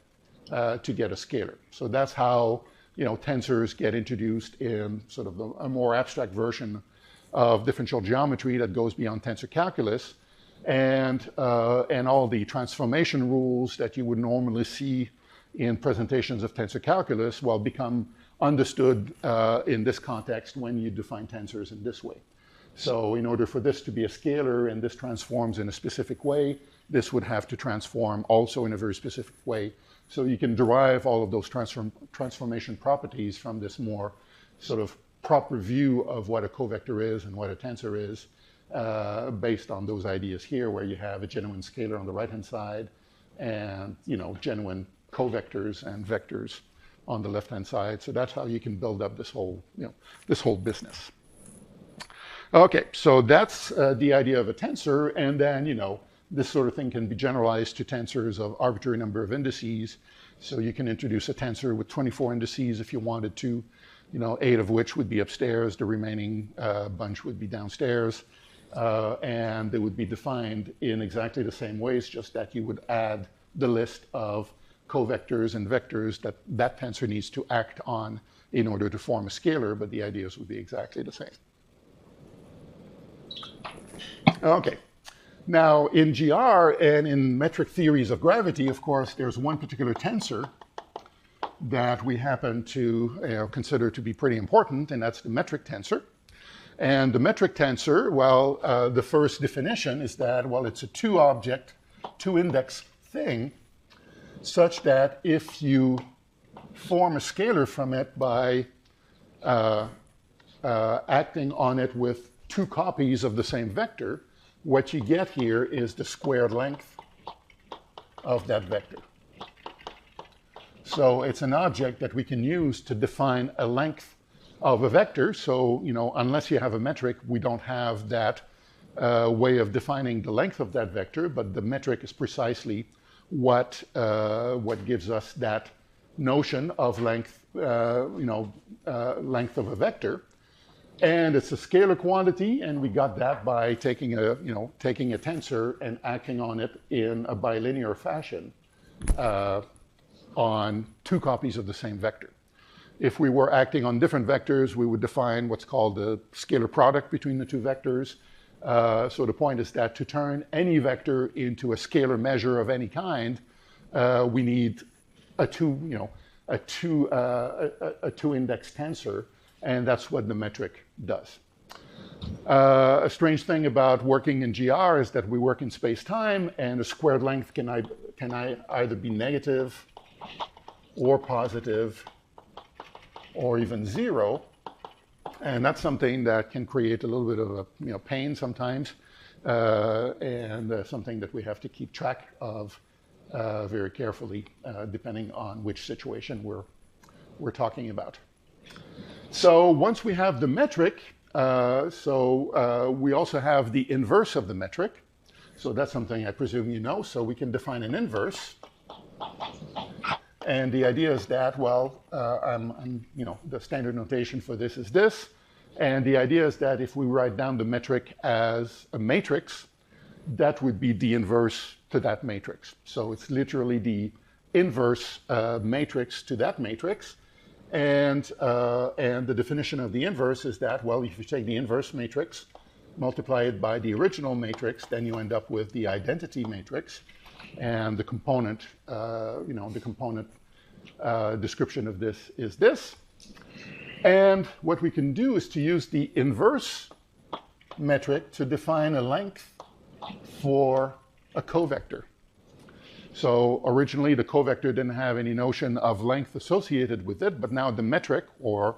a scalar. So that's how tensors get introduced in sort of a more abstract version of differential geometry that goes beyond tensor calculus, and all the transformation rules that you would normally see in presentations of tensor calculus become understood in this context when you define tensors in this way. So in order for this to be a scalar and this transforms in a specific way, this would have to transform also in a very specific way. So you can derive all of those transformation properties from this more sort of proper view of what a covector is and what a tensor is, based on those ideas here, where you have a genuine scalar on the right-hand side and genuine covectors and vectors on the left-hand side. So that's how you can build up this whole business. Okay, so that's the idea of a tensor, and then this sort of thing can be generalized to tensors of arbitrary number of indices. So you can introduce a tensor with 24 indices if you wanted to, 8 of which would be upstairs, the remaining bunch would be downstairs, and they would be defined in exactly the same ways, just that you would add the list of covectors and vectors that tensor needs to act on in order to form a scalar, but the ideas would be exactly the same. Okay, now in GR and in metric theories of gravity, of course, there's one particular tensor that we happen to consider to be pretty important, and that's the metric tensor. And the metric tensor, the first definition is that, it's a two-object, two-index thing, such that if you form a scalar from it by acting on it with two copies of the same vector, what you get here is the squared length of that vector. So it's an object that we can use to define a length of a vector. So, unless you have a metric, we don't have that way of defining the length of that vector, but the metric is precisely what gives us that notion of length, length of a vector. And it's a scalar quantity, and we got that by taking a tensor and acting on it in a bilinear fashion on two copies of the same vector. If we were acting on different vectors, we would define what's called the scalar product between the two vectors. So the point is that to turn any vector into a scalar measure of any kind, we need a two-index tensor, and that's what the metric does. A strange thing about working in GR is that we work in space-time, and the squared length can either be negative or positive or even zero. And that's something that can create a little bit of a pain sometimes, and something that we have to keep track of very carefully, depending on which situation we're talking about. So once we have the metric, we also have the inverse of the metric. So that's something I presume you know. So we can define an inverse. And the idea is that, well, the standard notation for this is this. And the idea is that if we write down the metric as a matrix, that would be the inverse to that matrix. So it's literally the inverse matrix to that matrix. And the definition of the inverse is that, well, if you take the inverse matrix, multiply it by the original matrix, then you end up with the identity matrix. And the component, description of this is this. And what we can do is to use the inverse metric to define a length for a covector. So originally the covector didn't have any notion of length associated with it, but now the metric, or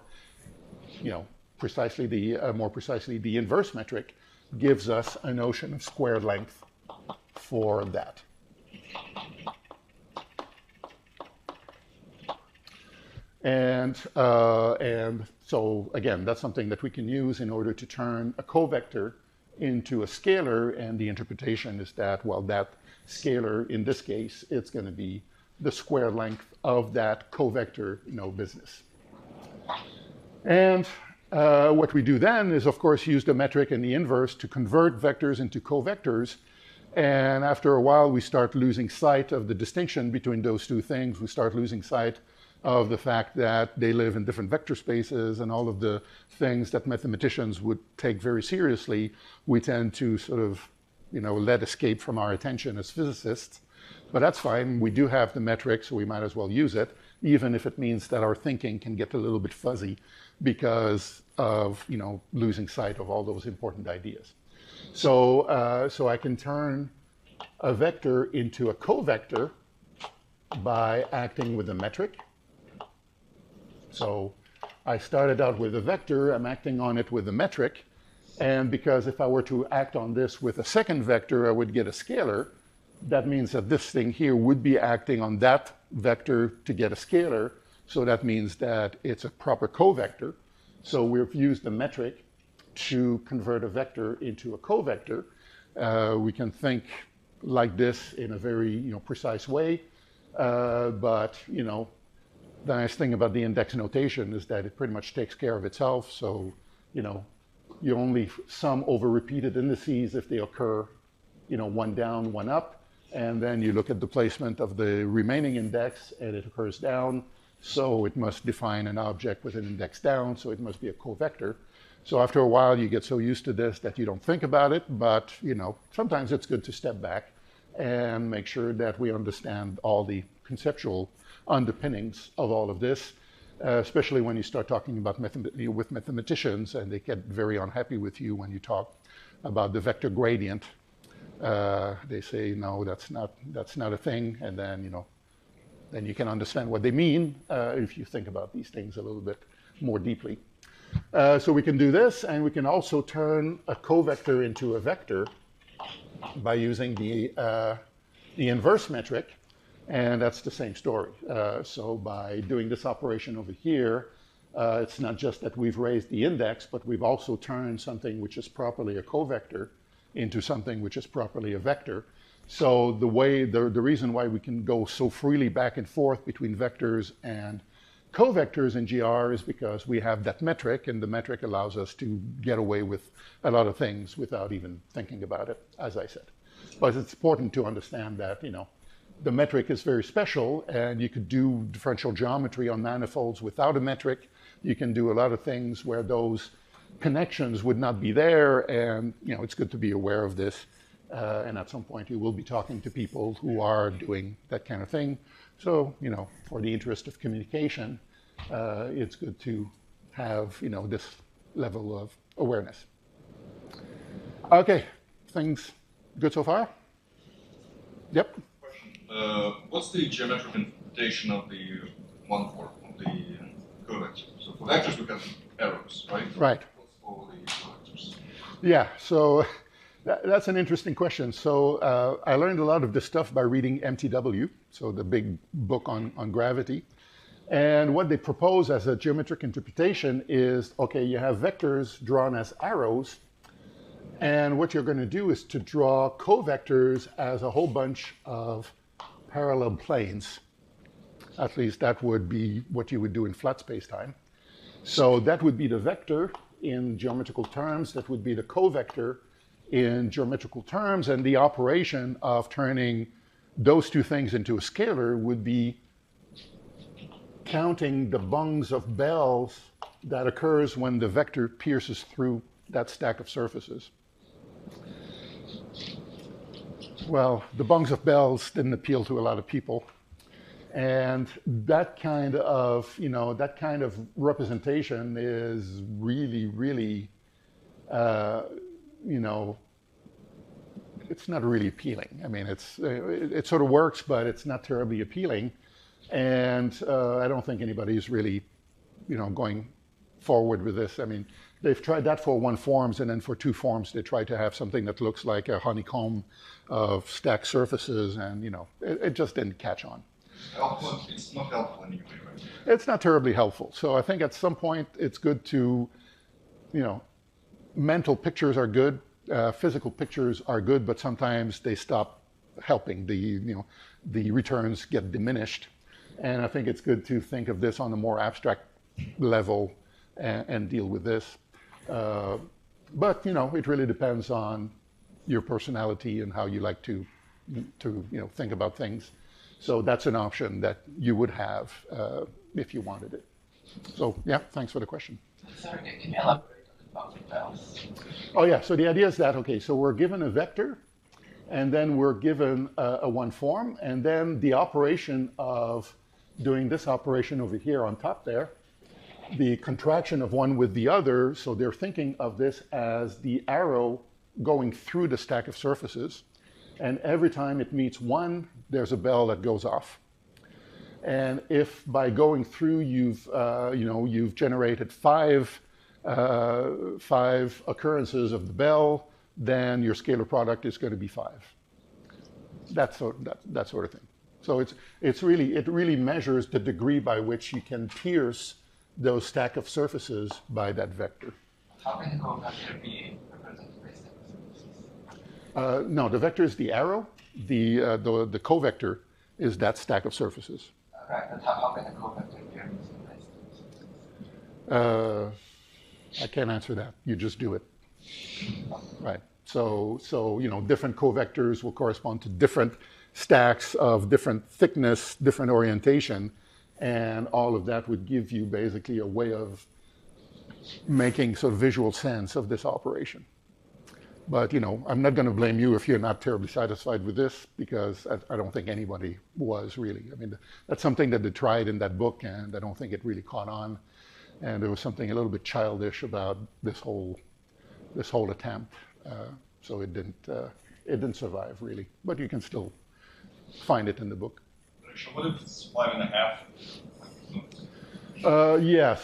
more precisely the inverse metric, gives us a notion of squared length for that. And so again, that's something that we can use in order to turn a covector into a scalar, and the interpretation is that, well, that scalar, in this case, it's going to be the square length of that covector business. And what we do then is, of course, use the metric and the inverse to convert vectors into covectors. And after a while, we start losing sight of the distinction between those two things. We start losing sight of the fact that they live in different vector spaces, and all of the things that mathematicians would take very seriously, we tend to sort of let escape from our attention as physicists. But that's fine. We do have the metric, so we might as well use it, even if it means that our thinking can get a little bit fuzzy because of losing sight of all those important ideas. So I can turn a vector into a covector by acting with a metric. So I started out with a vector, I'm acting on it with a metric, and because if I were to act on this with a second vector, I would get a scalar. That means that this thing here would be acting on that vector to get a scalar, so that means that it's a proper covector. So we've used the metric to convert a vector into a covector. We can think like this in a very precise way, but the nice thing about the index notation is that it pretty much takes care of itself. So, you only sum over repeated indices if they occur, one down, one up. And then you look at the placement of the remaining index and it occurs down. So it must define an object with an index down. So it must be a covector. So after a while, you get so used to this that you don't think about it. But, sometimes it's good to step back and make sure that we understand all the conceptual underpinnings of all of this, especially when you start talking about with mathematicians, and they get very unhappy with you when you talk about the vector gradient. They say, no, that's not a thing, and then then you can understand what they mean if you think about these things a little bit more deeply. So we can do this, and we can also turn a covector into a vector by using the inverse metric. And that's the same story. So by doing this operation over here, it's not just that we've raised the index, but we've also turned something which is properly a covector into something which is properly a vector. So the reason why we can go so freely back and forth between vectors and covectors in GR is because we have that metric, and the metric allows us to get away with a lot of things without even thinking about it, as I said. But it's important to understand that, the metric is very special, and you could do differential geometry on manifolds without a metric. You can do a lot of things where those connections would not be there, and it's good to be aware of this. And at some point, you will be talking to people who are doing that kind of thing. So, for the interest of communication, it's good to have this level of awareness. Okay, things good so far? Yep. What's the geometric interpretation of the one form of the covector? So for vectors, we have arrows, right? Right. What's for the covectors? Yeah. So That's an interesting question. So I learned a lot of this stuff by reading MTW, so the big book on gravity. And what they propose as a geometric interpretation is, okay, you have vectors drawn as arrows, and what you're going to do is to draw covectors as a whole bunch of parallel planes. At least that would be what you would do in flat space-time. So that would be the vector in geometrical terms, that would be the covector in geometrical terms, and the operation of turning those two things into a scalar would be counting the bungs of bells that occurs when the vector pierces through that stack of surfaces. Well, the bungs of bells didn't appeal to a lot of people. And that kind of, that kind of representation is really, really, it's not really appealing. I mean, it sort of works, but it's not terribly appealing. And I don't think anybody's really, going forward with this. I mean, they've tried that for one forms, and then for two forms, they tried to have something that looks like a honeycomb of stacked surfaces, and, it just didn't catch on. It's not helpful anyway, right? It's not terribly helpful. So I think at some point it's good to, mental pictures are good, physical pictures are good, but sometimes they stop helping. The returns get diminished. And I think it's good to think of this on a more abstract level and deal with this. But, it really depends on your personality and how you like to think about things. So that's an option that you would have if you wanted it. So, yeah, thanks for the question. Sorry, can you elaborate on the bungs of bells? Oh, yeah, so the idea is that, okay, so we're given a vector, and then we're given a one form, and then the operation of doing this operation over here on top there, the contraction of one with the other, so they're thinking of this as the arrow going through the stack of surfaces, and every time it meets one, there's a bell that goes off. And if by going through you've generated five occurrences of the bell, then your scalar product is going to be 5. That sort of thing. So it really measures the degree by which you can pierce those stack of surfaces by that vector. How can the covector be represented by stack of surfaces? No, the vector is the arrow. The covector is that stack of surfaces. Right, but how can the covector be represented by stack of surfaces? I can't answer that. You just do it. Right. So different covectors will correspond to different stacks of different thickness, different orientation, and all of that would give you basically a way of making sort of visual sense of this operation. But, I'm not going to blame you if you're not terribly satisfied with this, because I don't think anybody was really. I mean, that's something that they tried in that book, and I don't think it really caught on. And there was something a little bit childish about this whole attempt. So it didn't survive really. But you can still find it in the book. What if it's 5.5? Yeah.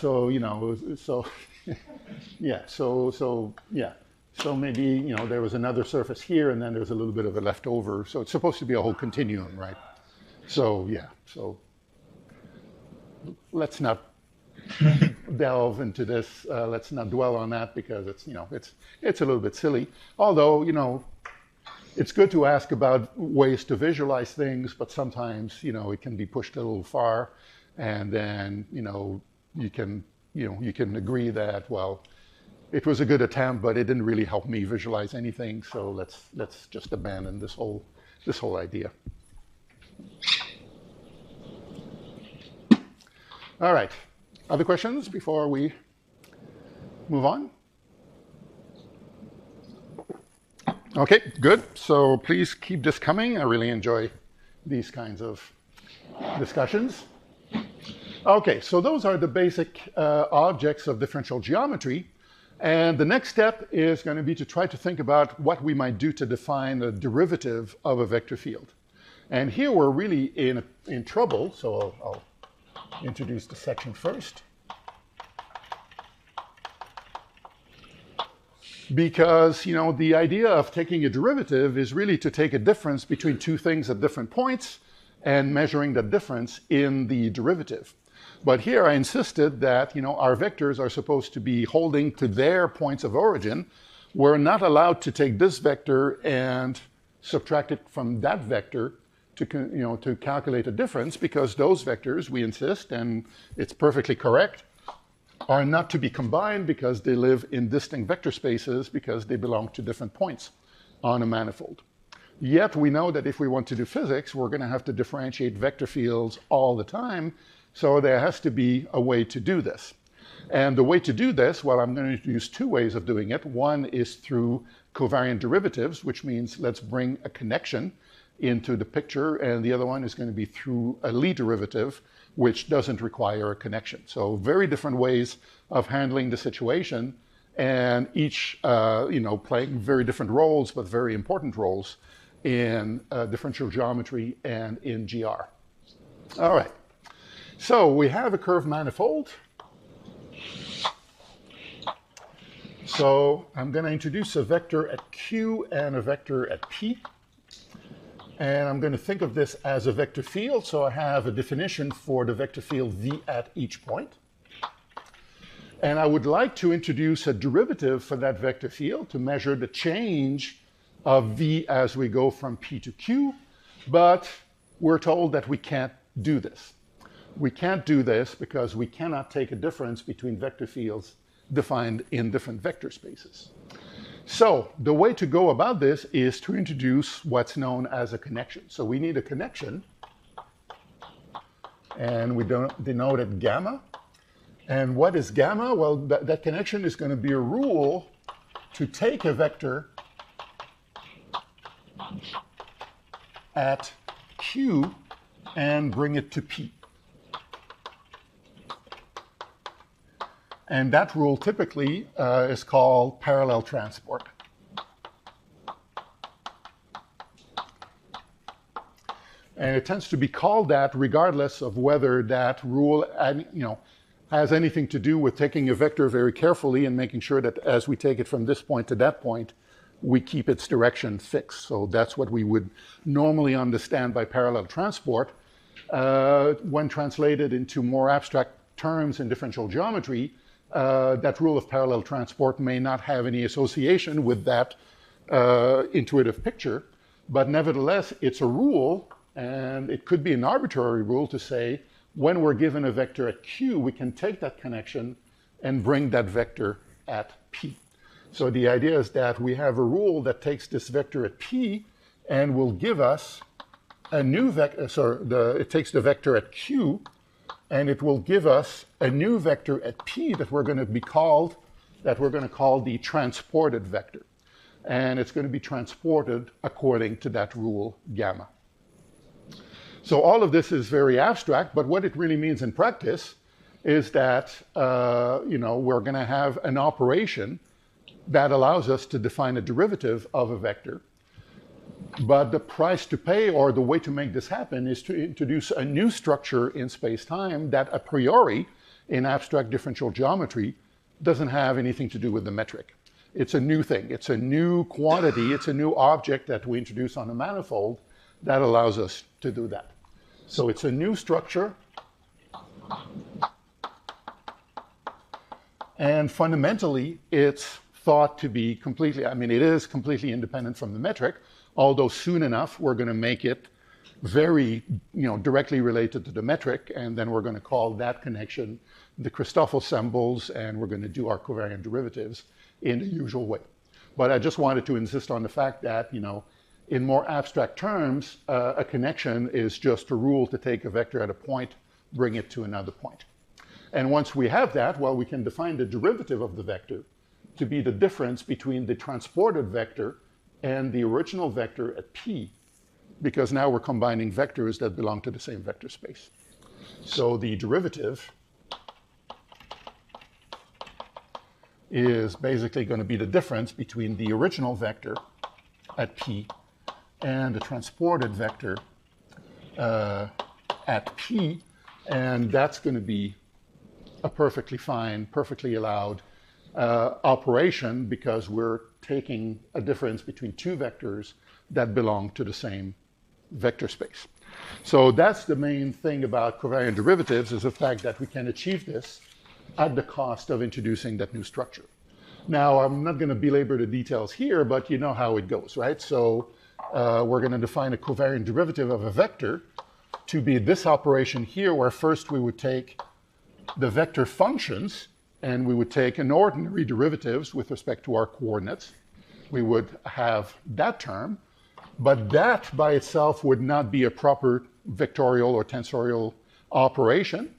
So yeah. So maybe there was another surface here, and then there's a little bit of a leftover. So it's supposed to be a whole continuum, right? So yeah. So let's not delve into this. Let's not dwell on that, because it's a little bit silly. Although it's good to ask about ways to visualize things, but sometimes it can be pushed a little far, and then you can agree that, well, it was a good attempt, but it didn't really help me visualize anything. So let's just abandon this whole idea. All right. Other questions before we move on? Okay, good. So please keep this coming. I really enjoy these kinds of discussions. Okay, so those are the basic objects of differential geometry. And the next step is going to be to try to think about what we might do to define a derivative of a vector field. And here we're really in trouble, so I'll introduce the section first. because, the idea of taking a derivative is really to take a difference between two things at different points and measuring the difference in the derivative. But here I insisted that, our vectors are supposed to be holding to their points of origin. We're not allowed to take this vector and subtract it from that vector to calculate a difference, because those vectors, we insist, and it's perfectly correct, are not to be combined because they live in distinct vector spaces because they belong to different points on a manifold. Yet we know that if we want to do physics, we're going to have to differentiate vector fields all the time, so there has to be a way to do this. And the way to do this, well, I'm going to introduce two ways of doing it. One is through covariant derivatives, which means let's bring a connection into the picture, and the other one is going to be through a Lie derivative, which doesn't require a connection. So very different ways of handling the situation, and each playing very different roles, but very important roles in differential geometry and in GR. All right, so we have a curved manifold. So I'm going to introduce a vector at Q and a vector at P. And I'm going to think of this as a vector field. So I have a definition for the vector field V at each point. And I would like to introduce a derivative for that vector field to measure the change of V as we go from P to Q. But we're told that we can't do this. We can't do this because we cannot take a difference between vector fields defined in different vector spaces. So the way to go about this is to introduce what's known as a connection. So we need a connection, and we denote it gamma. And what is gamma? Well, that connection is going to be a rule to take a vector at Q and bring it to P. And that rule typically is called parallel transport. And it tends to be called that regardless of whether that rule has anything to do with taking a vector very carefully and making sure that as we take it from this point to that point, we keep its direction fixed. So that's what we would normally understand by parallel transport. When translated into more abstract terms in differential geometry, that rule of parallel transport may not have any association with that intuitive picture, but nevertheless, it's a rule, and it could be an arbitrary rule to say, when we're given a vector at Q, we can take that connection and bring that vector at P. So the idea is that we have a rule that takes this vector at P and will give us a new vector, it takes the vector at Q, and it will give us a new vector at P that we're going to call the transported vector. And it's going to be transported according to that rule gamma. So all of this is very abstract, but what it really means in practice is that we're going to have an operation that allows us to define a derivative of a vector. But the price to pay, or the way to make this happen, is to introduce a new structure in space-time that a priori, in abstract differential geometry, doesn't have anything to do with the metric. It's a new thing. It's a new quantity. It's a new object that we introduce on a manifold that allows us to do that. So it's a new structure. And fundamentally, it's thought to be it is completely independent from the metric, although soon enough we're going to make it very directly related to the metric, and then we're going to call that connection the Christoffel symbols, and we're going to do our covariant derivatives in the usual way. But I just wanted to insist on the fact that in more abstract terms, a connection is just a rule to take a vector at a point, bring it to another point. And once we have that, well, we can define the derivative of the vector to be the difference between the transported vector and the original vector at P, because now we're combining vectors that belong to the same vector space. So the derivative is basically going to be the difference between the original vector at P and the transported vector at P, and that's going to be a perfectly fine, perfectly allowed operation because we're taking a difference between two vectors that belong to the same vector space. So that's the main thing about covariant derivatives, is the fact that we can achieve this at the cost of introducing that new structure. Now, I'm not going to belabor the details here, but you know how it goes, right? So we're going to define a covariant derivative of a vector to be this operation here, where first we would take the vector functions and we would take an ordinary derivatives with respect to our coordinates. We would have that term, but that by itself would not be a proper vectorial or tensorial operation.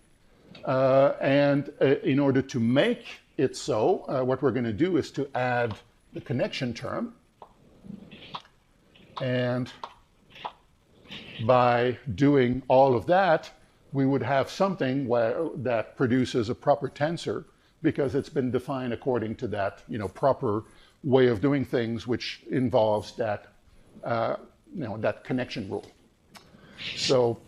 And in order to make it so, what we're going to do is to add the connection term. And by doing all of that, we would have something that produces a proper tensor, because it's been defined according to that, proper way of doing things, which involves that, that connection rule. So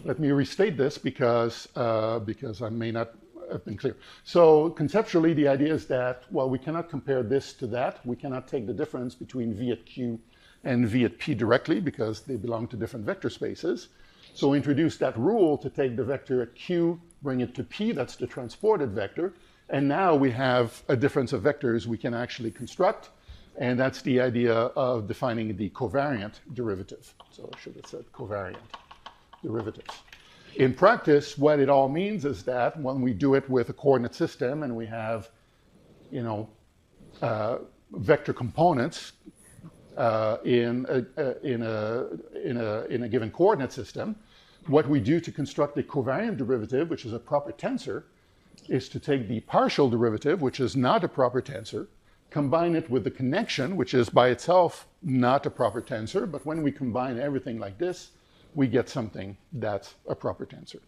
let me restate this because I may not have been clear. So conceptually, the idea is that, well, we cannot compare this to that. We cannot take the difference between V at Q and V at P directly, because they belong to different vector spaces. So we introduce that rule to take the vector at Q, bring it to P, that's the transported vector, and now we have a difference of vectors we can actually construct, and that's the idea of defining the covariant derivative. So I should have said covariant derivatives. In practice, what it all means is that when we do it with a coordinate system and we have, vector components in a given coordinate system, what we do to construct a covariant derivative, which is a proper tensor, is to take the partial derivative, which is not a proper tensor, combine it with the connection, which is by itself not a proper tensor, but when we combine everything like this, we get something that's a proper tensor.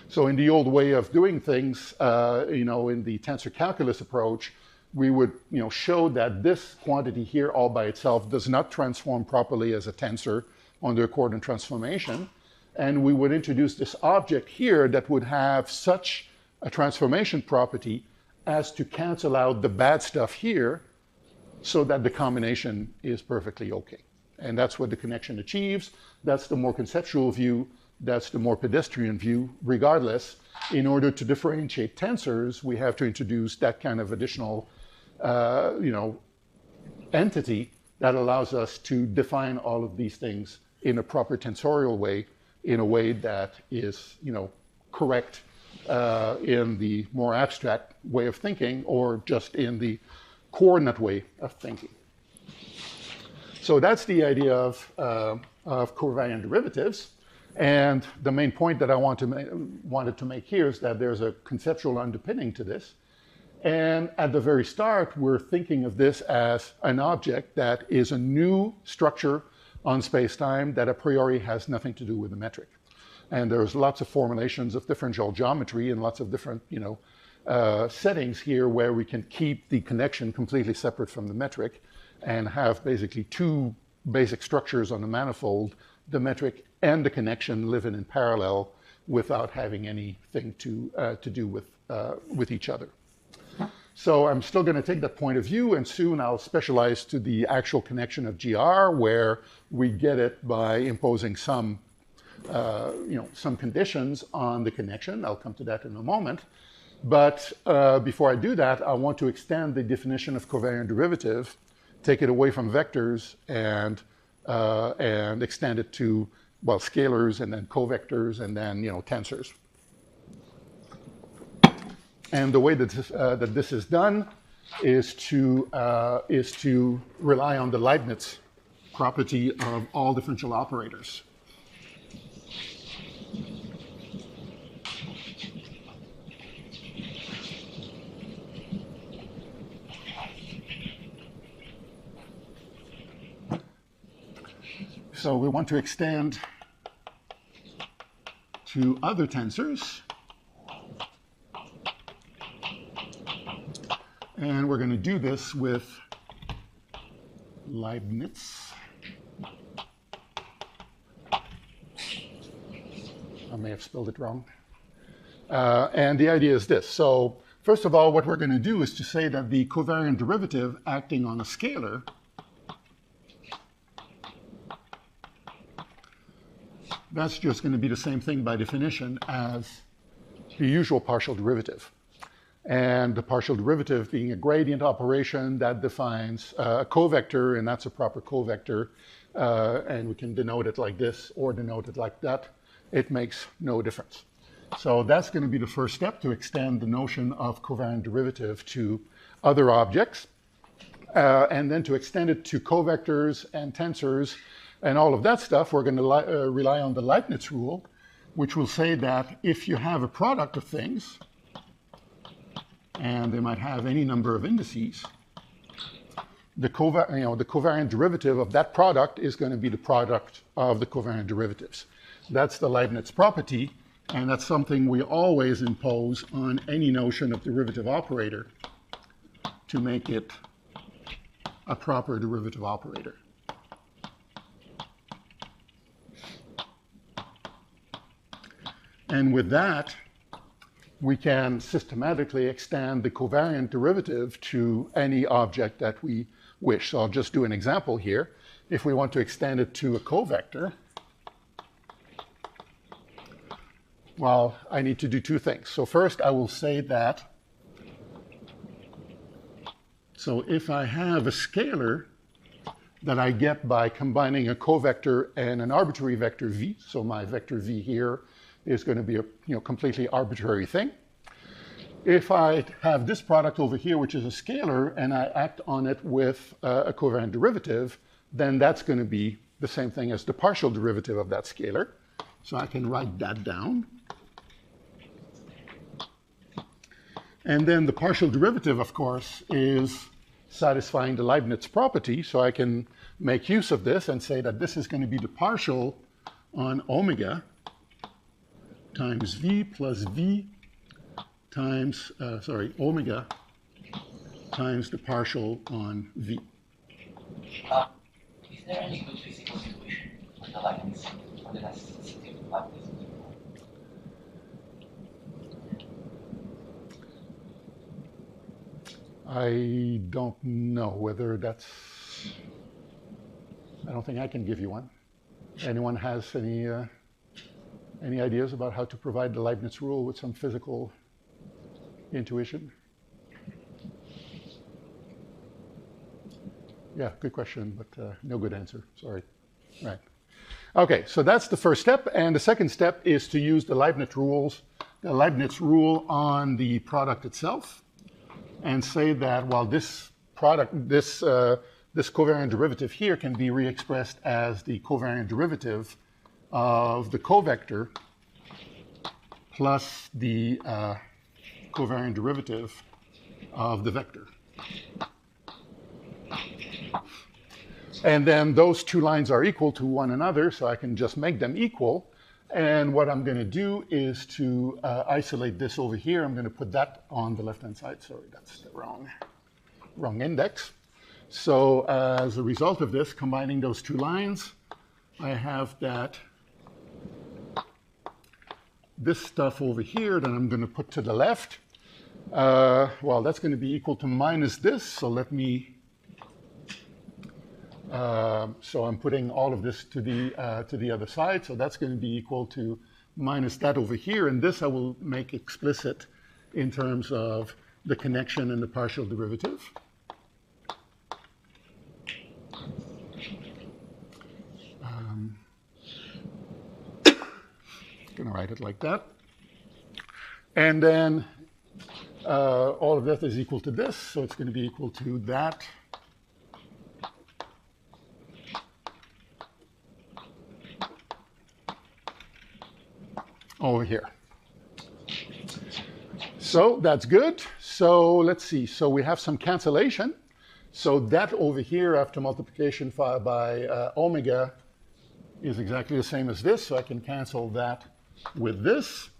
So in the old way of doing things, in the tensor calculus approach, we would show that this quantity here all by itself does not transform properly as a tensor under a coordinate transformation. And we would introduce this object here that would have such a transformation property as to cancel out the bad stuff here so that the combination is perfectly okay. And that's what the connection achieves. That's the more conceptual view. That's the more pedestrian view. Regardless, in order to differentiate tensors, we have to introduce that kind of additional entity that allows us to define all of these things in a proper tensorial way, in a way that is, correct in the more abstract way of thinking, or just in the coordinate way of thinking. So that's the idea of covariant derivatives. And the main point that I wanted to make here is that there's a conceptual underpinning to this. And at the very start, we're thinking of this as an object that is a new structure on space-time that a priori has nothing to do with the metric. And there's lots of formulations of differential geometry and lots of different, settings here where we can keep the connection completely separate from the metric and have basically two basic structures on the manifold, the metric and the connection, living in parallel without having anything to do with each other. So I'm still going to take that point of view, and soon I'll specialize to the actual connection of GR, where we get it by imposing some conditions on the connection. I'll come to that in a moment. But before I do that, I want to extend the definition of covariant derivative, take it away from vectors, and extend it to, well, scalars, and then covectors, and then tensors. And the way that this is done is to rely on the Leibniz property of all differential operators. So we want to extend to other tensors. And we're going to do this with Leibniz. I may have spelled it wrong. And the idea is this. So first of all, what we're going to do is to say that the covariant derivative acting on a scalar that's just going to be the same thing by definition as the usual partial derivative. And the partial derivative being a gradient operation that defines a covector, and that's a proper covector. And we can denote it like this or denote it like that. It makes no difference. So that's going to be the first step to extend the notion of covariant derivative to other objects. And then to extend it to covectors and tensors and all of that stuff, we're going to rely on the Leibniz rule, which will say that if you have a product of things, and they might have any number of indices, the covariant derivative of that product is going to be the product of the covariant derivatives. That's the Leibniz property, and that's something we always impose on any notion of derivative operator to make it a proper derivative operator. And with that, we can systematically extend the covariant derivative to any object that we wish. So I'll just do an example here. If we want to extend it to a covector, well, I need to do two things. So first, I will say that, so if I have a scalar that I get by combining a covector and an arbitrary vector v, so my vector v here is going to be a completely arbitrary thing. If I have this product over here, which is a scalar, and I act on it with a covariant derivative, then that's going to be the same thing as the partial derivative of that scalar. So I can write that down. And then the partial derivative, of course, is satisfying the Leibniz property. So I can make use of this and say that this is going to be the partial on omega times v plus v times, omega times the partial on v. Is there any good physical solution for the Leibniz, for the elasticity of Leibniz? I don't know whether that's, I don't think I can give you one. Anyone has any ideas about how to provide the Leibniz rule with some physical intuition? Yeah, good question, but no good answer. Sorry. Right. Okay, so that's the first step, and the second step is to use the Leibniz rule on the product itself, and say that while this product, this covariant derivative here can be re-expressed as the covariant derivative of the covector plus the covariant derivative of the vector. And then those two lines are equal to one another, so I can just make them equal. And what I'm going to do is to isolate this over here. I'm going to put that on the left-hand side. Sorry, that's the wrong index. So as a result of this, combining those two lines, I have that this stuff over here that I'm going to put to the left. Well, that's going to be equal to minus this. So let me. So I'm putting all of this to the other side. So that's going to be equal to minus that over here. And this I will make explicit in terms of the connection and the partial derivative. Going to write it like that. And then all of that is equal to this. So it's going to be equal to that. Over here. So that's good. So let's see. So we have some cancellation. So that over here after multiplication by omega is exactly the same as this. So I can cancel that with this.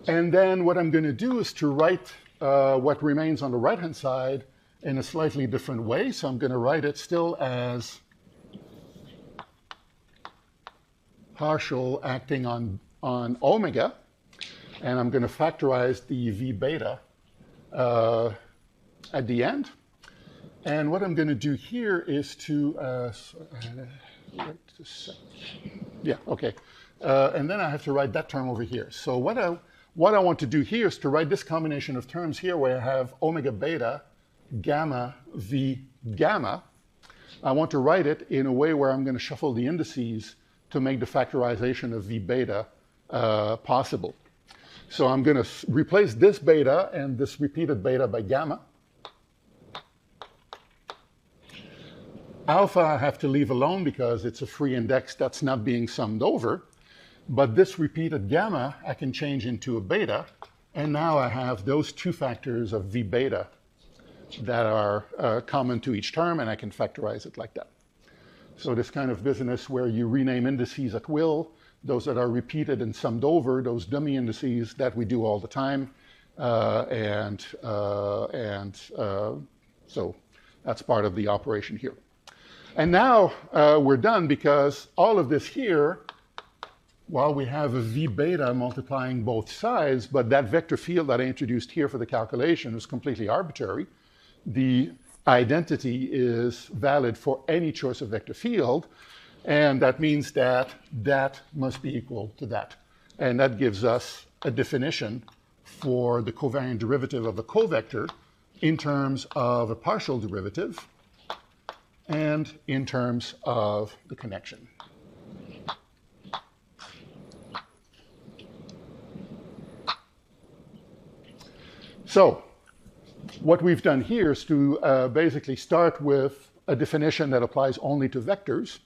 And then what I'm going to do is to write what remains on the right-hand side in a slightly different way. So I'm going to write it still as partial acting on omega. And I'm going to factorize the V beta at the end. And what I'm going to do here is to, wait a sec. Yeah, okay. And then I have to write that term over here. So what I want to do here is to write this combination of terms here where I have omega beta, gamma, V gamma. I want to write it in a way where I'm going to shuffle the indices to make the factorization of V beta possible. So I'm going to replace this beta and this repeated beta by gamma. Alpha I have to leave alone because it's a free index that's not being summed over. But this repeated gamma I can change into a beta. And now I have those two factors of V beta that are common to each term, and I can factorize it like that. So this kind of business where you rename indices at will, those that are repeated and summed over, those dummy indices that we do all the time. So that's part of the operation here. And now we're done because all of this here, while we have a V beta multiplying both sides, but that vector field that I introduced here for the calculation is completely arbitrary. The identity is valid for any choice of vector field, and that means that that must be equal to that. And that gives us a definition for the covariant derivative of a covector in terms of a partial derivative and in terms of the connection. So what we've done here is to basically start with a definition that applies only to vectors.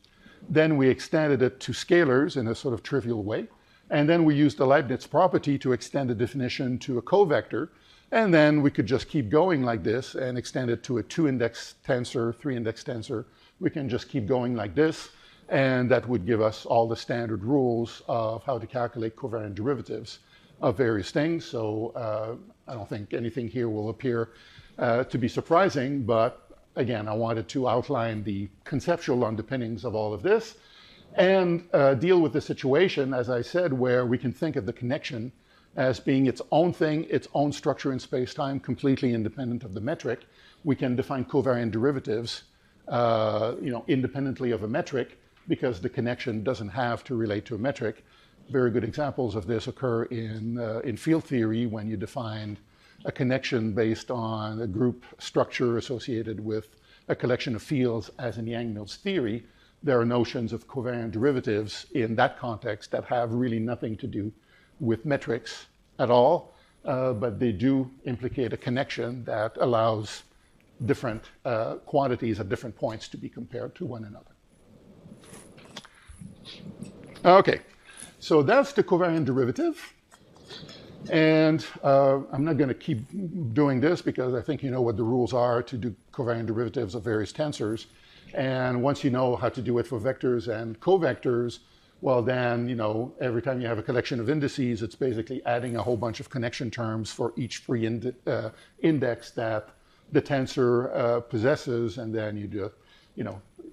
Then we extended it to scalars in a sort of trivial way. And then we used the Leibniz property to extend the definition to a covector. And then we could just keep going like this and extend it to a 2-index tensor, 3-index tensor. We can just keep going like this. And that would give us all the standard rules of how to calculate covariant derivatives of various things. So I don't think anything here will appear to be surprising. But again, I wanted to outline the conceptual underpinnings of all of this and deal with the situation, as I said, where we can think of the connection as being its own thing, its own structure in space-time, completely independent of the metric. We can define covariant derivatives independently of a metric because the connection doesn't have to relate to a metric. Very good examples of this occur in field theory when you define a connection based on a group structure associated with a collection of fields, as in Yang-Mills theory. There are notions of covariant derivatives in that context that have really nothing to do with metrics at all, but they do implicate a connection that allows different quantities at different points to be compared to one another. Okay, so that's the covariant derivative. And I'm not going to keep doing this because I think you know what the rules are to do covariant derivatives of various tensors. And once you know how to do it for vectors and covectors, well then, every time you have a collection of indices, it's basically adding a whole bunch of connection terms for each free index that the tensor possesses, and then you do,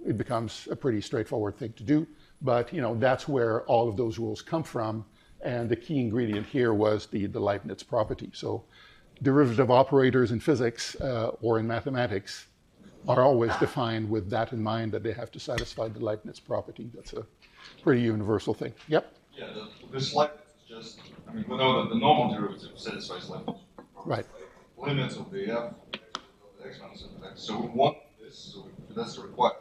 it becomes a pretty straightforward thing to do. But, that's where all of those rules come from. And the key ingredient here was the Leibniz property. So derivative operators in physics or in mathematics are always defined with that in mind, that they have to satisfy the Leibniz property. That's a pretty universal thing. Yep? Yeah, this Leibniz is just, we know that the normal derivative satisfies Leibniz property. Right. Limits of the f of the x minus f of x. So we want this, so that's the requirement.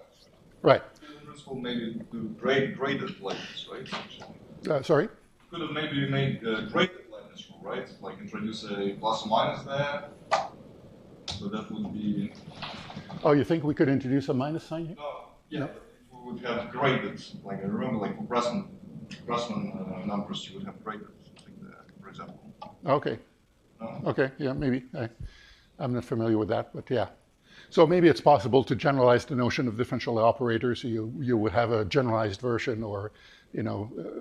Right. In principle, maybe do graded Leibniz, right? Sorry? Could have maybe made graded Leibniz rule, right? Like introduce a plus or minus there. So that would be. Oh, you think we could introduce a minus sign here? No, yeah. No? We would have graded. Like I remember, like for Grassmann numbers, you would have graded something there, for example. Okay. No? Okay. Yeah, maybe. I'm not familiar with that, but yeah. So maybe it's possible to generalize the notion of differential operators. So you would have a generalized version, or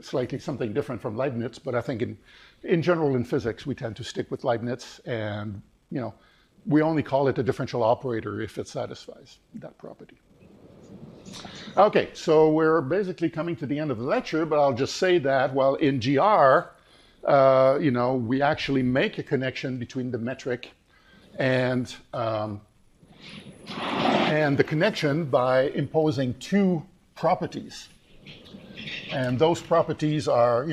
slightly something different from Leibniz. But I think in general in physics, we tend to stick with Leibniz, and we only call it a differential operator if it satisfies that property. Okay, so we're basically coming to the end of the lecture, but I'll just say that, well, in GR, we actually make a connection between the metric and the connection by imposing two properties. And those properties are,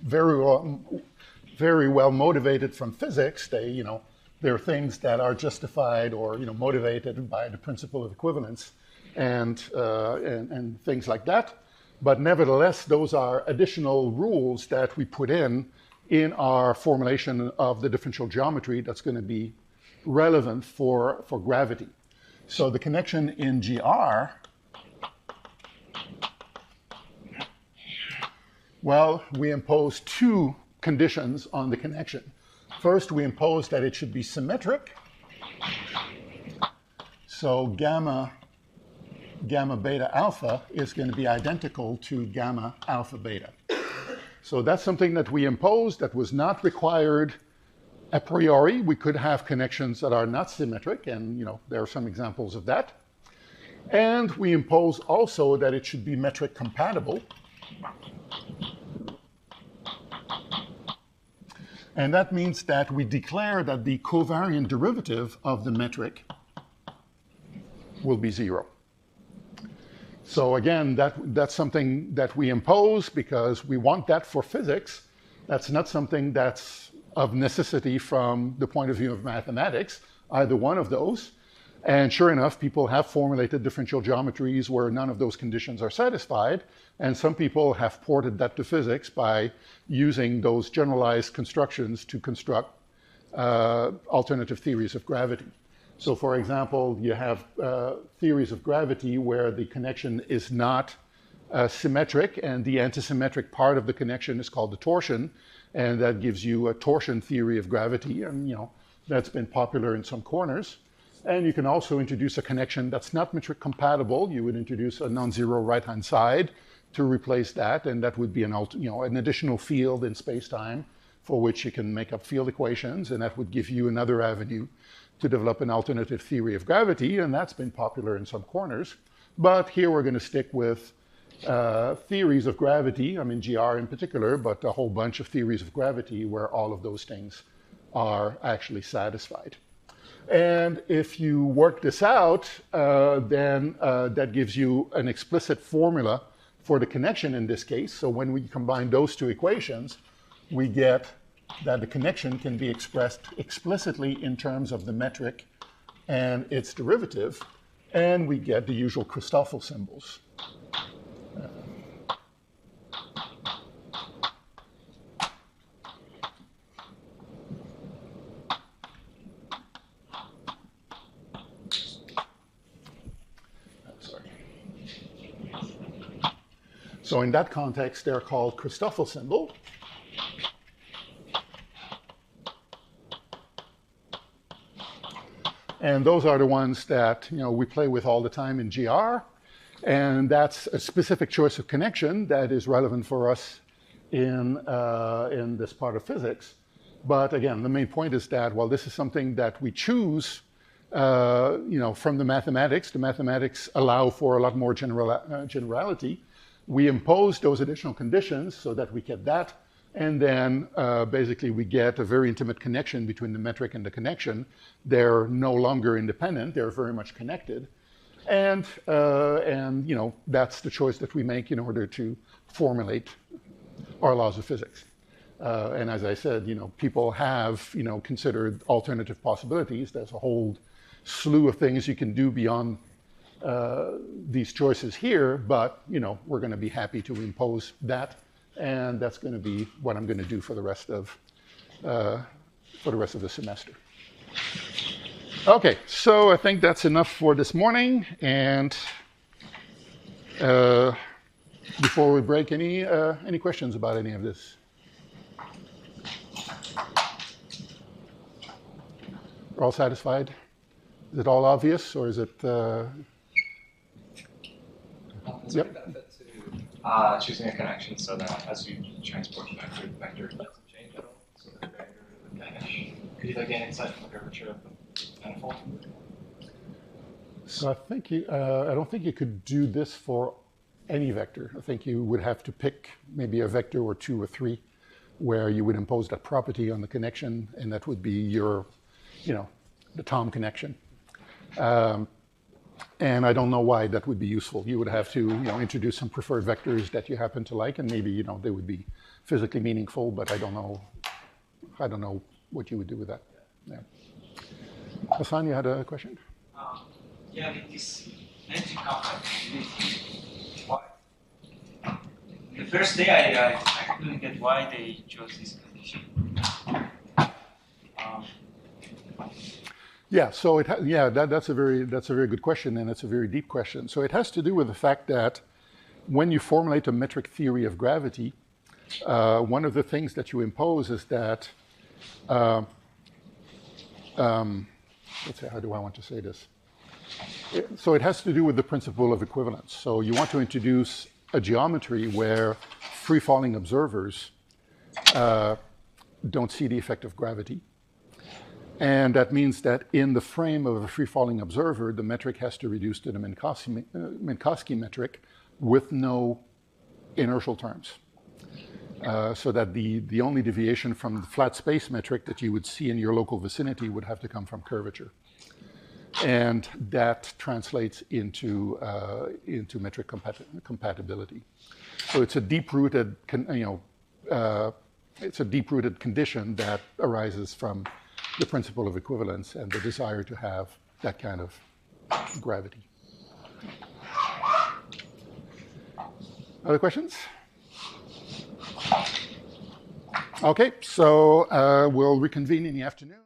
very well motivated from physics. They're things that are justified or, motivated by the principle of equivalence and things like that. But nevertheless, those are additional rules that we put in our formulation of the differential geometry that's going to be relevant for gravity. So the connection in GR, well, we impose two conditions on the connection. First, we impose that it should be symmetric. So gamma beta alpha is going to be identical to gamma alpha beta. So that's something that we imposed that was not required a priori. We could have connections that are not symmetric, and there are some examples of that. And we impose also that it should be metric compatible. And that means that we declare that the covariant derivative of the metric will be 0. So again, that's something that we impose because we want that for physics. That's not something that's of necessity from the point of view of mathematics, either one of those. And sure enough, people have formulated differential geometries where none of those conditions are satisfied. And some people have ported that to physics by using those generalized constructions to construct alternative theories of gravity. So for example, you have theories of gravity where the connection is not symmetric, and the antisymmetric part of the connection is called the torsion, and that gives you a torsion theory of gravity, and that's been popular in some corners. And you can also introduce a connection that's not metric compatible. You would introduce a non-zero right-hand side to replace that, and that would be an additional field in space-time for which you can make up field equations, and that would give you another avenue to develop an alternative theory of gravity, and that's been popular in some corners. But here we're going to stick with theories of gravity, GR in particular, but a whole bunch of theories of gravity where all of those things are actually satisfied. And if you work this out, then that gives you an explicit formula for the connection in this case. So when we combine those two equations, we get that the connection can be expressed explicitly in terms of the metric and its derivative, and we get the usual Christoffel symbols. So in that context, they're called Christoffel symbol. And those are the ones that we play with all the time in GR. And that's a specific choice of connection that is relevant for us in this part of physics. But again, the main point is that, well, this is something that we choose from the mathematics. The mathematics allow for a lot more generality. We impose those additional conditions so that we get that. And then basically we get a very intimate connection between the metric and the connection. They're no longer independent. They're very much connected. And that's the choice that we make in order to formulate our laws of physics. And as I said, people have, considered alternative possibilities. There's a whole slew of things you can do beyond these choices here, but, we're going to be happy to impose that. And that's going to be what I'm going to do for the rest of the semester. Okay, so I think that's enough for this morning. And before we break, any questions about any of this? Are all satisfied? Is it all obvious, or is it? Is there any benefit to choosing a connection so that as you transport the vector doesn't change at all, so that the vector would vanish? Could you gain insight from the curvature of the manifold? So I don't think you could do this for any vector. I think you would have to pick maybe a vector or two or three where you would impose that property on the connection, and that would be your, the Tom connection. And I don't know why that would be useful. You would have to, introduce some preferred vectors that you happen to like, and maybe, they would be physically meaningful, but I don't know what you would do with that. Yeah. Hassan, you had a question? Yeah, with this energy compatibility, why? The first day I couldn't get why they chose this condition. Yeah, so that's a very good question, and it's a very deep question. So it has to do with the fact that when you formulate a metric theory of gravity, one of the things that you impose is that, let's say, how do I want to say this? So it has to do with the principle of equivalence. So you want to introduce a geometry where free-falling observers don't see the effect of gravity. And that means that in the frame of a free-falling observer, the metric has to reduce to the Minkowski metric with no inertial terms. So that the only deviation from the flat space metric that you would see in your local vicinity would have to come from curvature. And that translates into metric compatibility. So it's a deep-rooted, condition that arises from the principle of equivalence and the desire to have that kind of gravity. Other questions? Okay, so we'll reconvene in the afternoon.